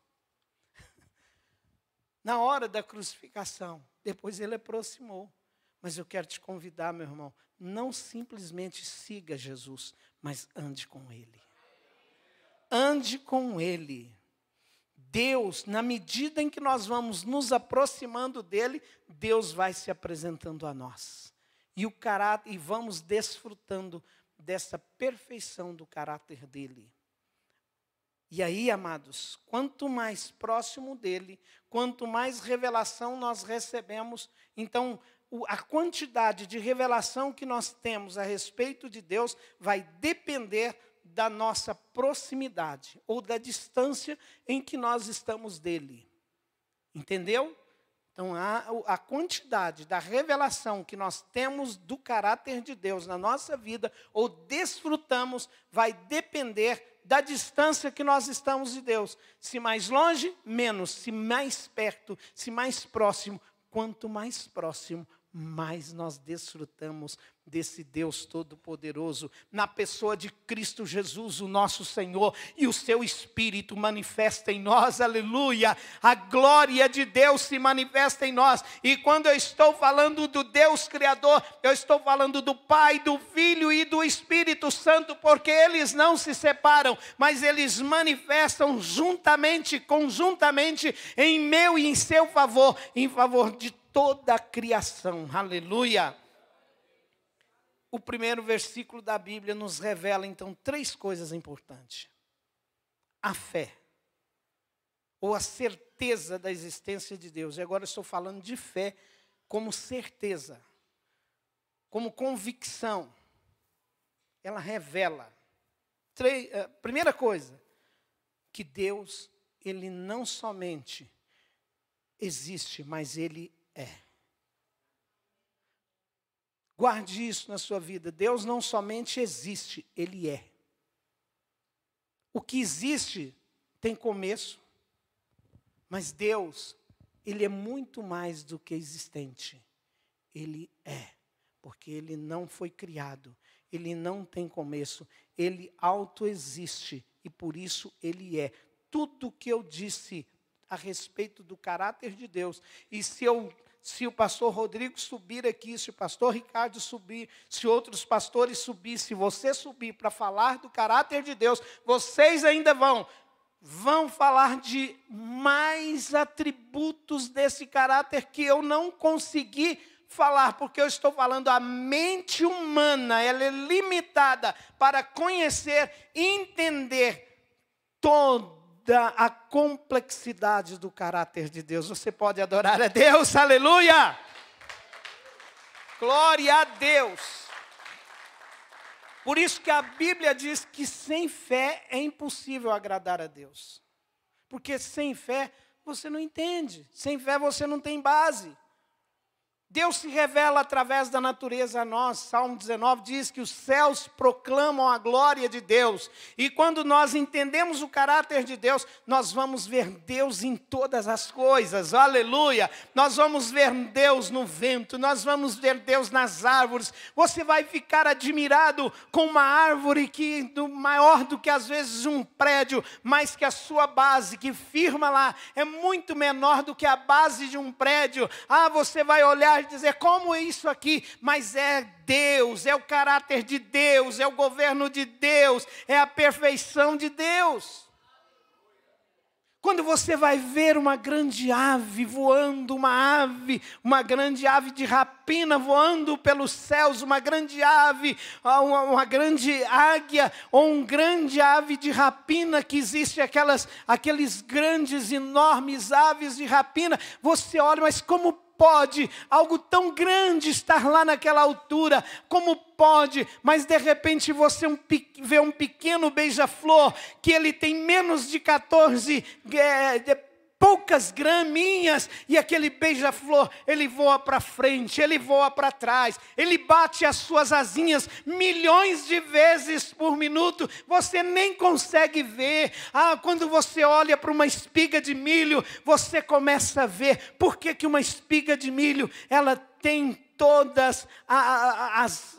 Na hora da crucificação, depois ele aproximou. Mas eu quero te convidar, meu irmão, não simplesmente siga Jesus, mas ande com ele. Ande com ele. Deus, na medida em que nós vamos nos aproximando dele, Deus vai se apresentando a nós. E vamos desfrutando dessa perfeição do caráter dele. E aí, amados, quanto mais próximo dele, quanto mais revelação nós recebemos, então a quantidade de revelação que nós temos a respeito de Deus vai depender da nossa proximidade, ou da distância em que nós estamos dele. Entendeu? Então, a quantidade da revelação que nós temos do caráter de Deus na nossa vida, ou desfrutamos, vai depender da distância que nós estamos de Deus. Se mais longe, menos. Se mais perto, se mais próximo. Quanto mais próximo, mais nós desfrutamos desse Deus Todo-Poderoso, na pessoa de Cristo Jesus, o nosso Senhor, e o seu Espírito manifesta em nós, aleluia, a glória de Deus se manifesta em nós. E quando eu estou falando do Deus Criador, eu estou falando do Pai, do Filho e do Espírito Santo, porque eles não se separam, mas eles manifestam juntamente, conjuntamente, em meu e em seu favor, em favor de toda a criação, aleluia. O primeiro versículo da Bíblia nos revela, então, 3 coisas importantes. A fé, ou a certeza da existência de Deus. E agora eu estou falando de fé como certeza, como convicção. Ela revela. Primeira coisa, que Deus, ele não somente existe, mas ele é. Guarde isso na sua vida. Deus não somente existe, ele é. O que existe tem começo, mas Deus, ele é muito mais do que existente. Ele é, porque ele não foi criado, ele não tem começo, ele autoexiste e por isso ele é. Tudo o que eu disse a respeito do caráter de Deus, e se o pastor Rodrigo subir aqui, se o pastor Ricardo subir, se outros pastores subir, se você subir para falar do caráter de Deus, vocês ainda vão vão falar de mais atributos desse caráter que eu não consegui falar, porque eu estou falando a mente humana, ela é limitada para conhecer e entender toda a complexidade do caráter de Deus. Você pode adorar a Deus, aleluia! Glória a Deus! Por isso que a Bíblia diz que sem fé é impossível agradar a Deus. Porque sem fé você não entende, sem fé você não tem base. Deus se revela através da natureza a nós. Salmo 19 diz que os céus proclamam a glória de Deus. E quando nós entendemos o caráter de Deus, nós vamos ver Deus em todas as coisas. Aleluia! Nós vamos ver Deus no vento, nós vamos ver Deus nas árvores. Você vai ficar admirado com uma árvore que maior do que às vezes um prédio, mas que a sua base, que firma lá, é muito menor do que a base de um prédio. Você vai olhar e dizer, como é isso aqui? Mas é Deus, é o caráter de Deus, é o governo de Deus, é a perfeição de Deus. Quando você vai ver uma grande ave voando, uma grande ave de rapina voando pelos céus, uma grande ave, uma grande águia, ou um grande ave de rapina, que existe aqueles grandes, enormes aves de rapina, você olha, mas como pode algo tão grande estar lá naquela altura? Como pode? Mas de repente você vê um pequeno beija-flor, que ele tem menos de 14, poucas graminhas, e aquele beija-flor, ele voa para frente, ele voa para trás, ele bate as suas asinhas milhões de vezes por minuto, você nem consegue ver. Quando você olha para uma espiga de milho, você começa a ver por que uma espiga de milho, ela tem todas as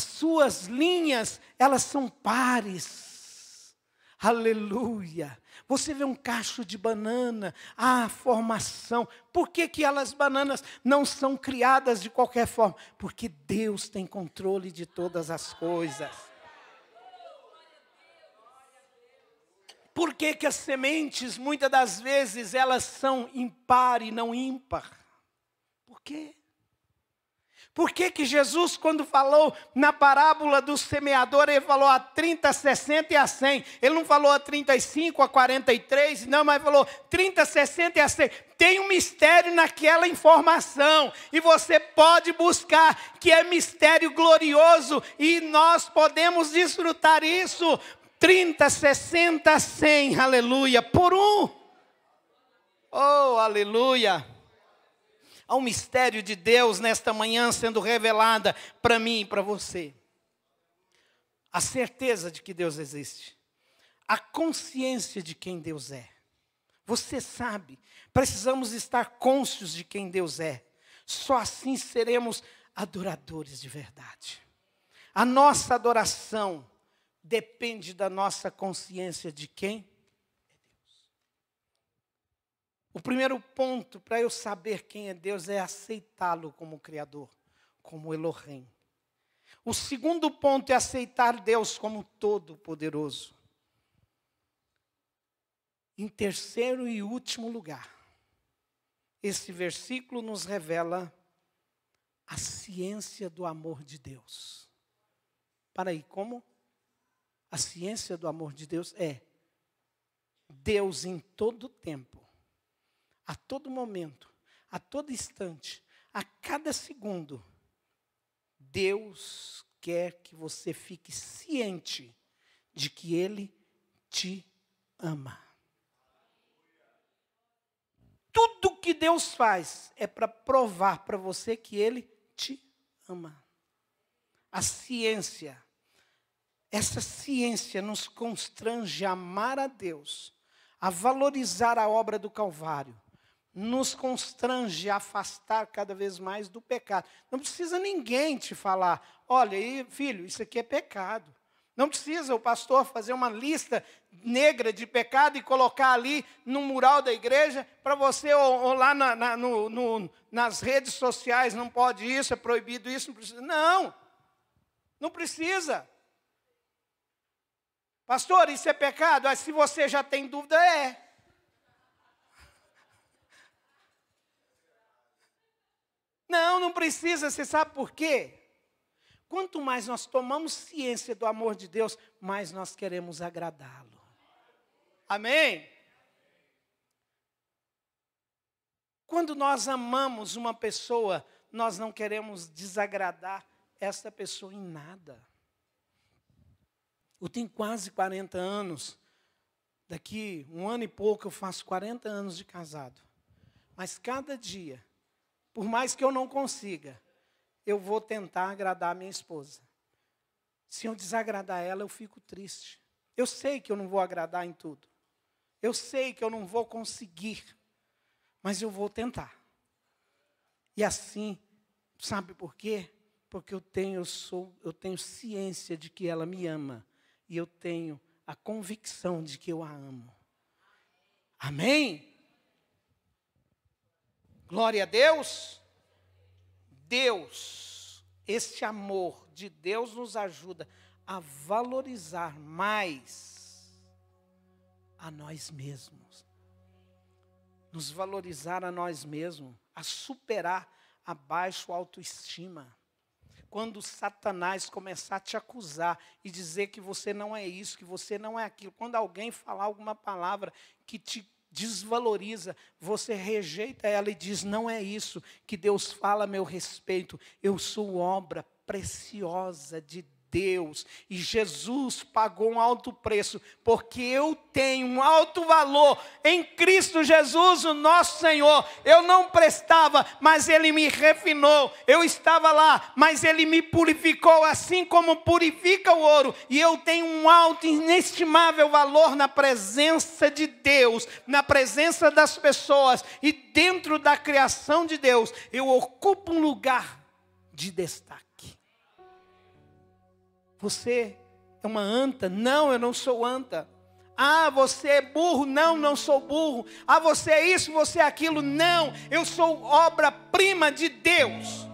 suas linhas, elas são pares. Aleluia! Você vê um cacho de banana, a formação. Por que as bananas não são criadas de qualquer forma? Porque Deus tem controle de todas as coisas. Por que as sementes, muitas das vezes, elas são impar e não ímpar? Por quê? Por que Jesus, quando falou na parábola do semeador, ele falou a 30, 60 e a 100. Ele não falou a 35, a 43, não, mas falou 30, 60 e a 100. Tem um mistério naquela informação. E você pode buscar, que é mistério glorioso. E nós podemos desfrutar isso. 30, 60, 100, aleluia, por um. Oh, aleluia. Há um mistério de Deus nesta manhã sendo revelada para mim e para você. A certeza de que Deus existe. A consciência de quem Deus é. Você sabe, precisamos estar cônscios de quem Deus é. Só assim seremos adoradores de verdade. A nossa adoração depende da nossa consciência de quem? O primeiro ponto para eu saber quem é Deus é aceitá-lo como Criador, como Elohim. O segundo ponto é aceitar Deus como Todo-Poderoso. Em terceiro e último lugar, esse versículo nos revela a ciência do amor de Deus. Para aí, como? A ciência do amor de Deus é Deus em todo tempo, a todo momento, a todo instante, a cada segundo, Deus quer que você fique ciente de que Ele te ama. Tudo que Deus faz é para provar para você que Ele te ama. A ciência, essa ciência nos constrange a amar a Deus, a valorizar a obra do Calvário, nos constrange a afastar cada vez mais do pecado. Não precisa ninguém te falar, olha aí, filho, isso aqui é pecado. Não precisa o pastor fazer uma lista negra de pecado e colocar ali no mural da igreja para você, ou lá nas redes sociais, não pode isso, é proibido isso, não precisa. Não precisa. Pastor, isso é pecado? Se você já tem dúvida, é. Não precisa, você sabe por quê? Quanto mais nós tomamos ciência do amor de Deus, mais nós queremos agradá-lo. Amém? Quando nós amamos uma pessoa, nós não queremos desagradar essa pessoa em nada. Eu tenho quase 40 anos. Daqui 1 ano e pouco eu faço 40 anos de casado. Mas cada dia, por mais que eu não consiga, eu vou tentar agradar a minha esposa. Se eu desagradar ela, eu fico triste. Eu sei que eu não vou agradar em tudo. Eu sei que eu não vou conseguir. Mas eu vou tentar. E assim, sabe por quê? Porque eu tenho ciência de que ela me ama. E eu tenho a convicção de que eu a amo. Amém? Glória a Deus. Deus, este amor de Deus nos ajuda a valorizar mais a nós mesmos. Nos valorizar a nós mesmos, a superar a baixa autoestima. Quando Satanás começar a te acusar e dizer que você não é isso, que você não é aquilo, quando alguém falar alguma palavra que te desvaloriza, você rejeita ela e diz, não é isso que Deus fala a meu respeito, eu sou obra preciosa de Deus, e Jesus pagou um alto preço, porque eu tenho um alto valor em Cristo Jesus, o nosso Senhor. Eu não prestava, mas Ele me refinou. Eu estava lá, mas Ele me purificou, assim como purifica o ouro. E eu tenho um alto, inestimável valor na presença de Deus, na presença das pessoas, e dentro da criação de Deus, eu ocupo um lugar de destaque. Você é uma anta? Não, eu não sou anta. Ah, você é burro? Não, não sou burro. Ah, você é isso, você é aquilo? Não, eu sou obra-prima de Deus.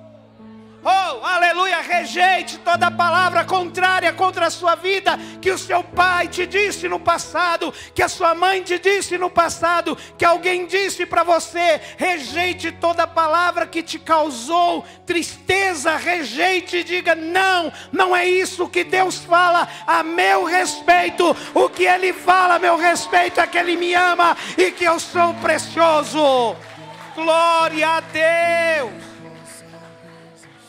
Oh, aleluia, rejeite toda palavra contrária contra a sua vida, que o seu pai te disse no passado, que a sua mãe te disse no passado, que alguém disse para você. Rejeite toda palavra que te causou tristeza, rejeite e diga, não é isso que Deus fala a meu respeito. O que Ele fala a meu respeito é que Ele me ama e que eu sou precioso. Glória a Deus.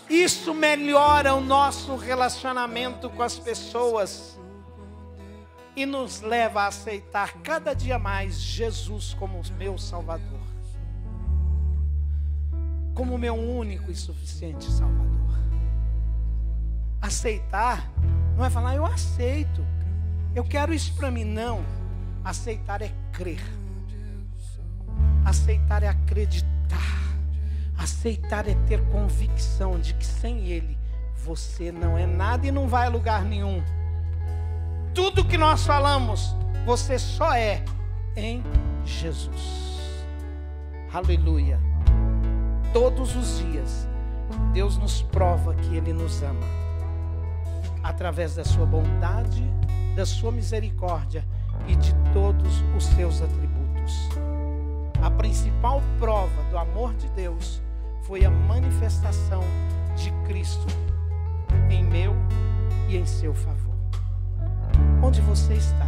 Isso melhora o nosso relacionamento com as pessoas e nos leva a aceitar cada dia mais Jesus como meu Salvador, como meu único e suficiente Salvador. Aceitar não é falar, eu aceito, eu quero isso para mim, não. Aceitar é crer, aceitar é acreditar. Aceitar é ter convicção de que sem Ele você não é nada e não vai a lugar nenhum. Tudo que nós falamos, você só é em Jesus. Aleluia. Todos os dias, Deus nos prova que Ele nos ama. Através da sua bondade, da sua misericórdia e de todos os seus atributos. A principal prova do amor de Deus foi a manifestação de Cristo em meu e em seu favor. Onde você está?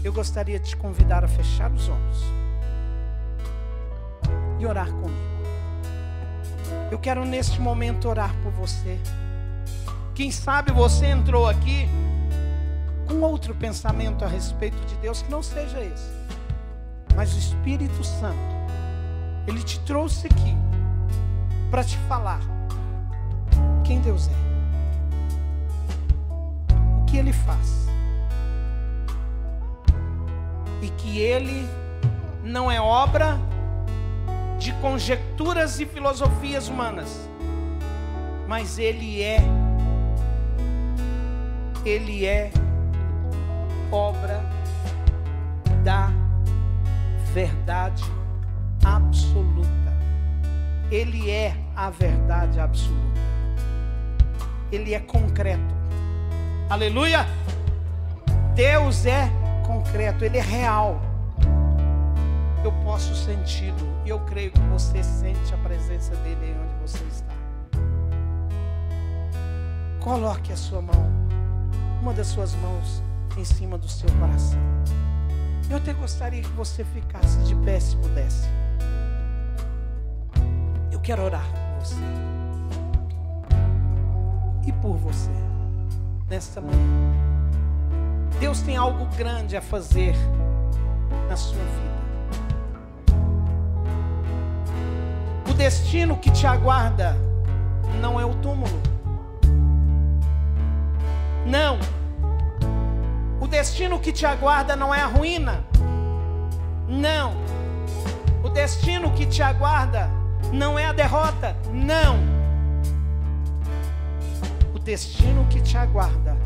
Eu gostaria de te convidar a fechar os olhos e orar comigo. Eu quero neste momento orar por você. Quem sabe você entrou aqui com outro pensamento a respeito de Deus que não seja esse. Mas o Espírito Santo, Ele te trouxe aqui para te falar quem Deus é, o que Ele faz, e que Ele não é obra de conjecturas e filosofias humanas, mas Ele é obra da verdade absoluta. Ele é a verdade absoluta. Ele é concreto. Aleluia! Deus é concreto, Ele é real. Eu posso senti-lo, e eu creio que você sente a presença dEle aí onde você está. Coloque a sua mão, uma das suas mãos, em cima do seu coração. Eu até gostaria que você ficasse de pé, se pudesse. Eu quero orar por você e por você nesta manhã. Deus tem algo grande a fazer na sua vida. O destino que te aguarda não é o túmulo. Não. O destino que te aguarda não é a ruína. Não. O destino que te aguarda não é a derrota. Não. O destino que te aguarda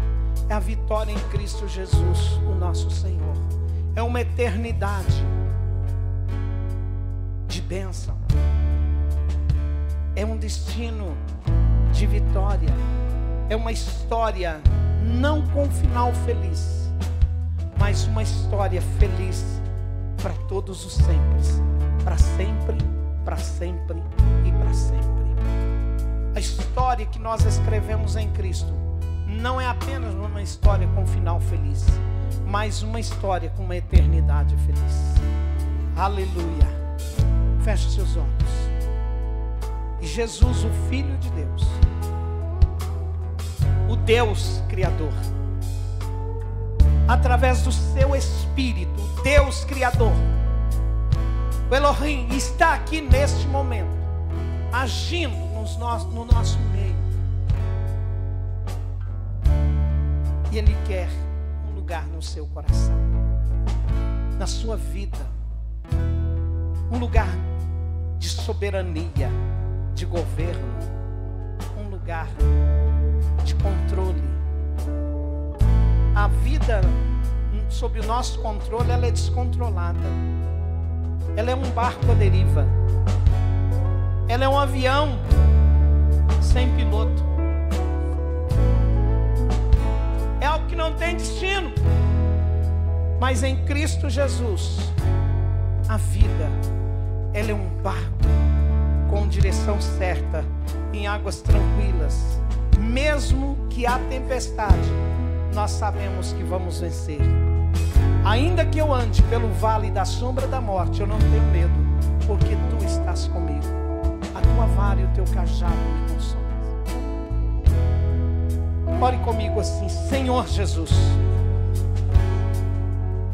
é a vitória em Cristo Jesus, o nosso Senhor. É uma eternidade de bênção. É um destino de vitória. É uma história não com final feliz, mas uma história feliz para todos os sempre. Para sempre, para sempre e para sempre. A história que nós escrevemos em Cristo não é apenas uma história com final feliz, mas uma história com uma eternidade feliz. Aleluia. Feche seus olhos. E Jesus, o Filho de Deus, o Deus Criador, através do seu Espírito, Deus Criador, o Elohim, está aqui neste momento, agindo no nosso meio. E Ele quer um lugar no seu coração, na sua vida, um lugar de soberania, de governo, um lugar de controle. A vida sob o nosso controle, ela é descontrolada. Ela é um barco à deriva. Ela é um avião sem piloto. É algo que não tem destino. Mas em Cristo Jesus, a vida, ela é um barco com direção certa, em águas tranquilas. Mesmo que há tempestade, nós sabemos que vamos vencer. Ainda que eu ande pelo vale da sombra da morte, eu não tenho medo, porque Tu estás comigo. A Tua vara e o Teu cajado me consolam. Ore comigo assim: Senhor Jesus,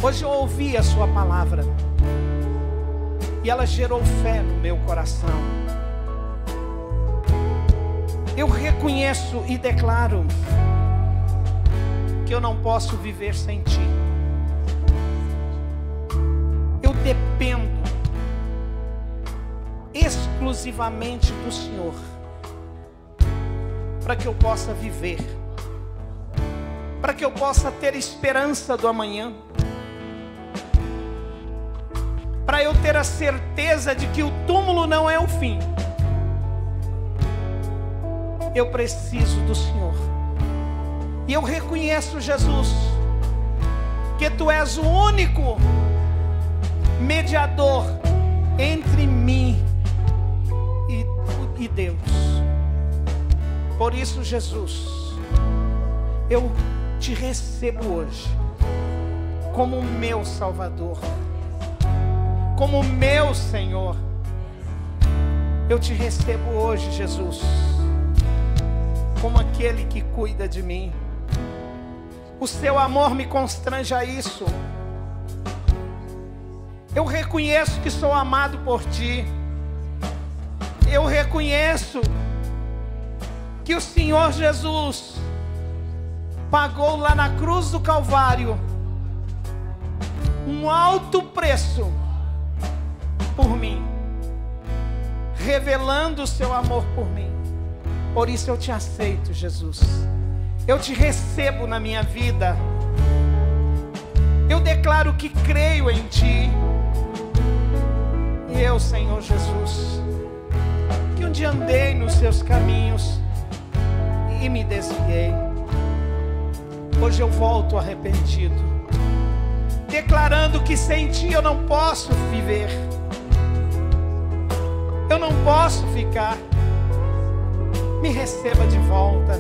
hoje eu ouvi a Sua palavra e ela gerou fé no meu coração. Eu reconheço e declaro que eu não posso viver sem Ti. Eu dependo exclusivamente do Senhor para que eu possa viver, para que eu possa ter esperança do amanhã, para eu ter a certeza de que o túmulo não é o fim. Eu preciso do Senhor. E eu reconheço, Jesus, que Tu és o único mediador entre mim e Deus. Por isso, Jesus, eu Te recebo hoje como meu Salvador, como meu Senhor. Eu Te recebo hoje, Jesus, como aquele que cuida de mim. O Seu amor me constrange a isso. Eu reconheço que sou amado por Ti. Eu reconheço que o Senhor Jesus pagou lá na cruz do Calvário um alto preço por mim, revelando o Seu amor por mim. Por isso eu Te aceito, Jesus. Eu Te recebo na minha vida. Eu declaro que creio em Ti. E eu, Senhor Jesus, que um dia andei nos Seus caminhos e me desviei. Hoje eu volto arrependido, declarando que sem Ti eu não posso viver, eu não posso ficar. Me receba de volta,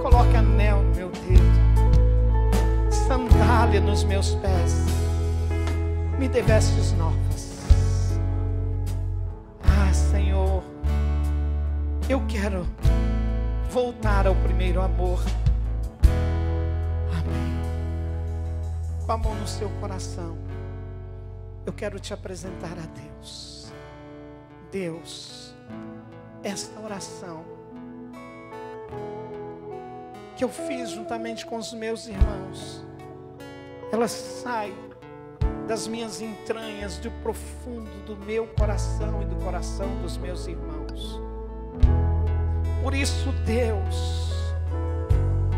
coloque anel no meu dedo, sandália nos meus pés, me dê vestes novas. Ah, Senhor, eu quero voltar ao primeiro amor. Amém. Com a mão no seu coração, eu quero te apresentar a Deus. Deus, esta oração que eu fiz juntamente com os meus irmãos, ela sai das minhas entranhas, do profundo do meu coração e do coração dos meus irmãos. Por isso, Deus,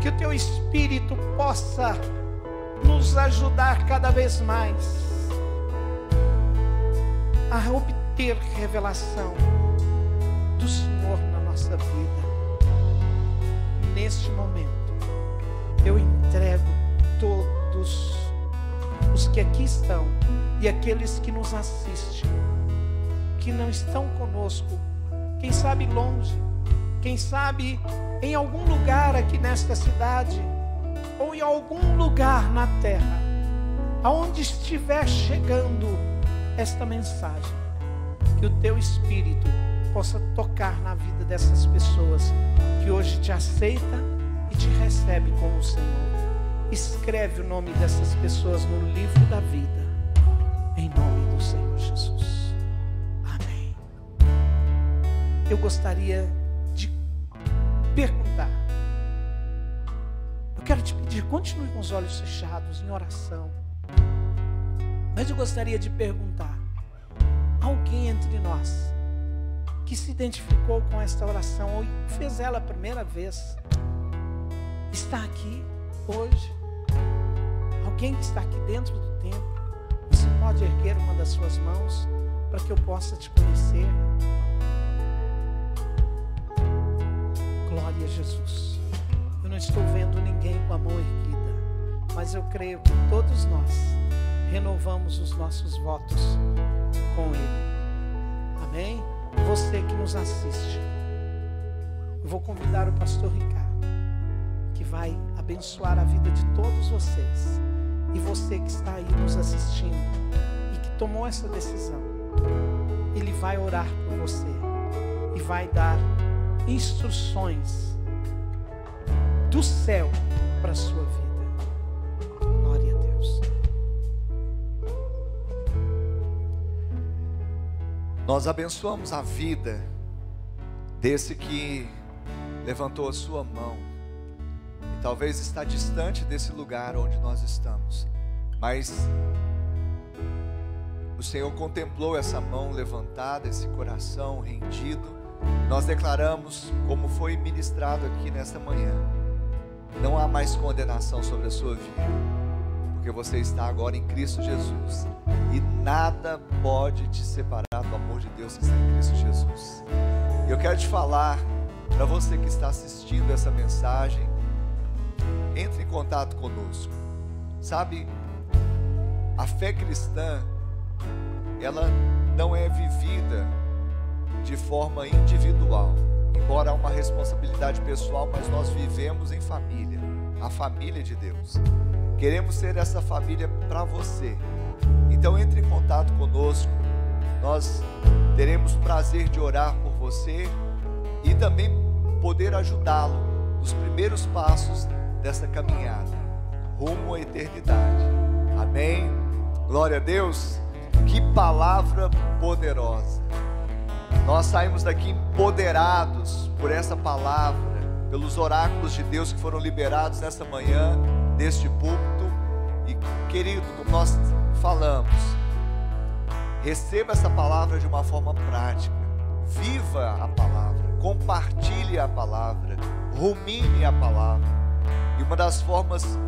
que o Teu Espírito possa nos ajudar cada vez mais a obter revelação do Senhor na nossa vida. Neste momento, eu entrego todos os que aqui estão e aqueles que nos assistem, que não estão conosco, quem sabe longe, quem sabe em algum lugar aqui nesta cidade, ou em algum lugar na terra, aonde estiver chegando esta mensagem, que o Teu Espírito possa tocar na vida dessas pessoas que hoje Te aceita e Te recebe como Senhor. Escreve o nome dessas pessoas no livro da vida, em nome do Senhor Jesus. Amém. Eu gostaria de perguntar, eu quero te pedir, continue com os olhos fechados em oração, mas eu gostaria de perguntar, alguém entre nós que se identificou com esta oração ou fez ela a primeira vez, está aqui hoje? Alguém que está aqui dentro do templo, você pode erguer uma das suas mãos para que eu possa te conhecer? Glória a Jesus. Eu não estou vendo ninguém com a mão erguida, mas eu creio que todos nós renovamos os nossos votos com Ele. Amém? Você que nos assiste, eu vou convidar o pastor Ricardo, que vai abençoar a vida de todos vocês. E você que está aí nos assistindo e que tomou essa decisão, ele vai orar por você e vai dar instruções do céu para a sua vida. Glória a Deus. Nós abençoamos a vida desse que levantou a sua mão. Talvez está distante desse lugar onde nós estamos, mas o Senhor contemplou essa mão levantada, esse coração rendido. Nós declaramos, como foi ministrado aqui nesta manhã, não há mais condenação sobre a sua vida, porque você está agora em Cristo Jesus, e nada pode te separar do amor de Deus que está em Cristo Jesus. Eu quero te falar, para você que está assistindo essa mensagem, entre em contato conosco. Sabe, a fé cristã, ela não é vivida de forma individual, embora há uma responsabilidade pessoal, mas nós vivemos em família, a família de Deus. Queremos ser essa família para você. Então entre em contato conosco, nós teremos o prazer de orar por você e também poder ajudá-lo nos primeiros passos dessa caminhada rumo à eternidade. Amém? Glória a Deus. Que palavra poderosa. Nós saímos daqui empoderados por essa palavra, pelos oráculos de Deus que foram liberados nessa manhã, neste púlpito. E querido, como nós falamos, receba essa palavra de uma forma prática, viva a palavra, compartilhe a palavra, rumine a palavra. E uma das formas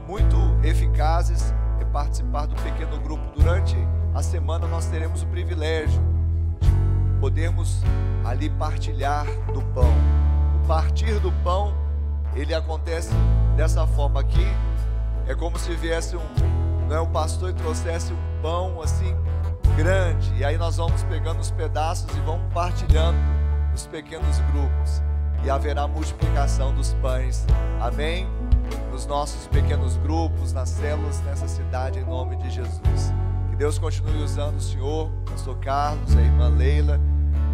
muito eficazes é participar do pequeno grupo. Durante a semana nós teremos o privilégio de podermos ali partilhar do pão. O partir do pão ele acontece dessa forma aqui. É como se viesse um pastor e trouxesse um pão assim grande, e aí nós vamos pegando os pedaços e vamos partilhando nos pequenos grupos, e haverá multiplicação dos pães, amém? Nos nossos pequenos grupos, nas células, nessa cidade, em nome de Jesus. Que Deus continue usando o Senhor, o pastor Carlos, a irmã Leila.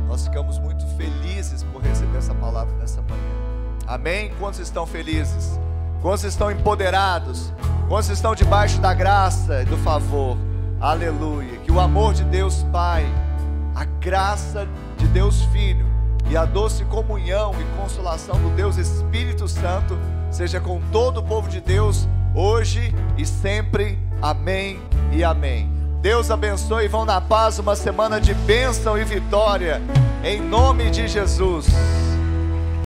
Nós ficamos muito felizes por receber essa palavra nessa manhã, amém? Quantos estão felizes? Quantos estão empoderados? Quantos estão debaixo da graça e do favor? Aleluia. Que o amor de Deus Pai, a graça de Deus Filho e a doce comunhão e consolação do Deus Espírito Santo seja com todo o povo de Deus, hoje e sempre. Amém e amém. Deus abençoe e vão na paz, uma semana de bênção e vitória, em nome de Jesus.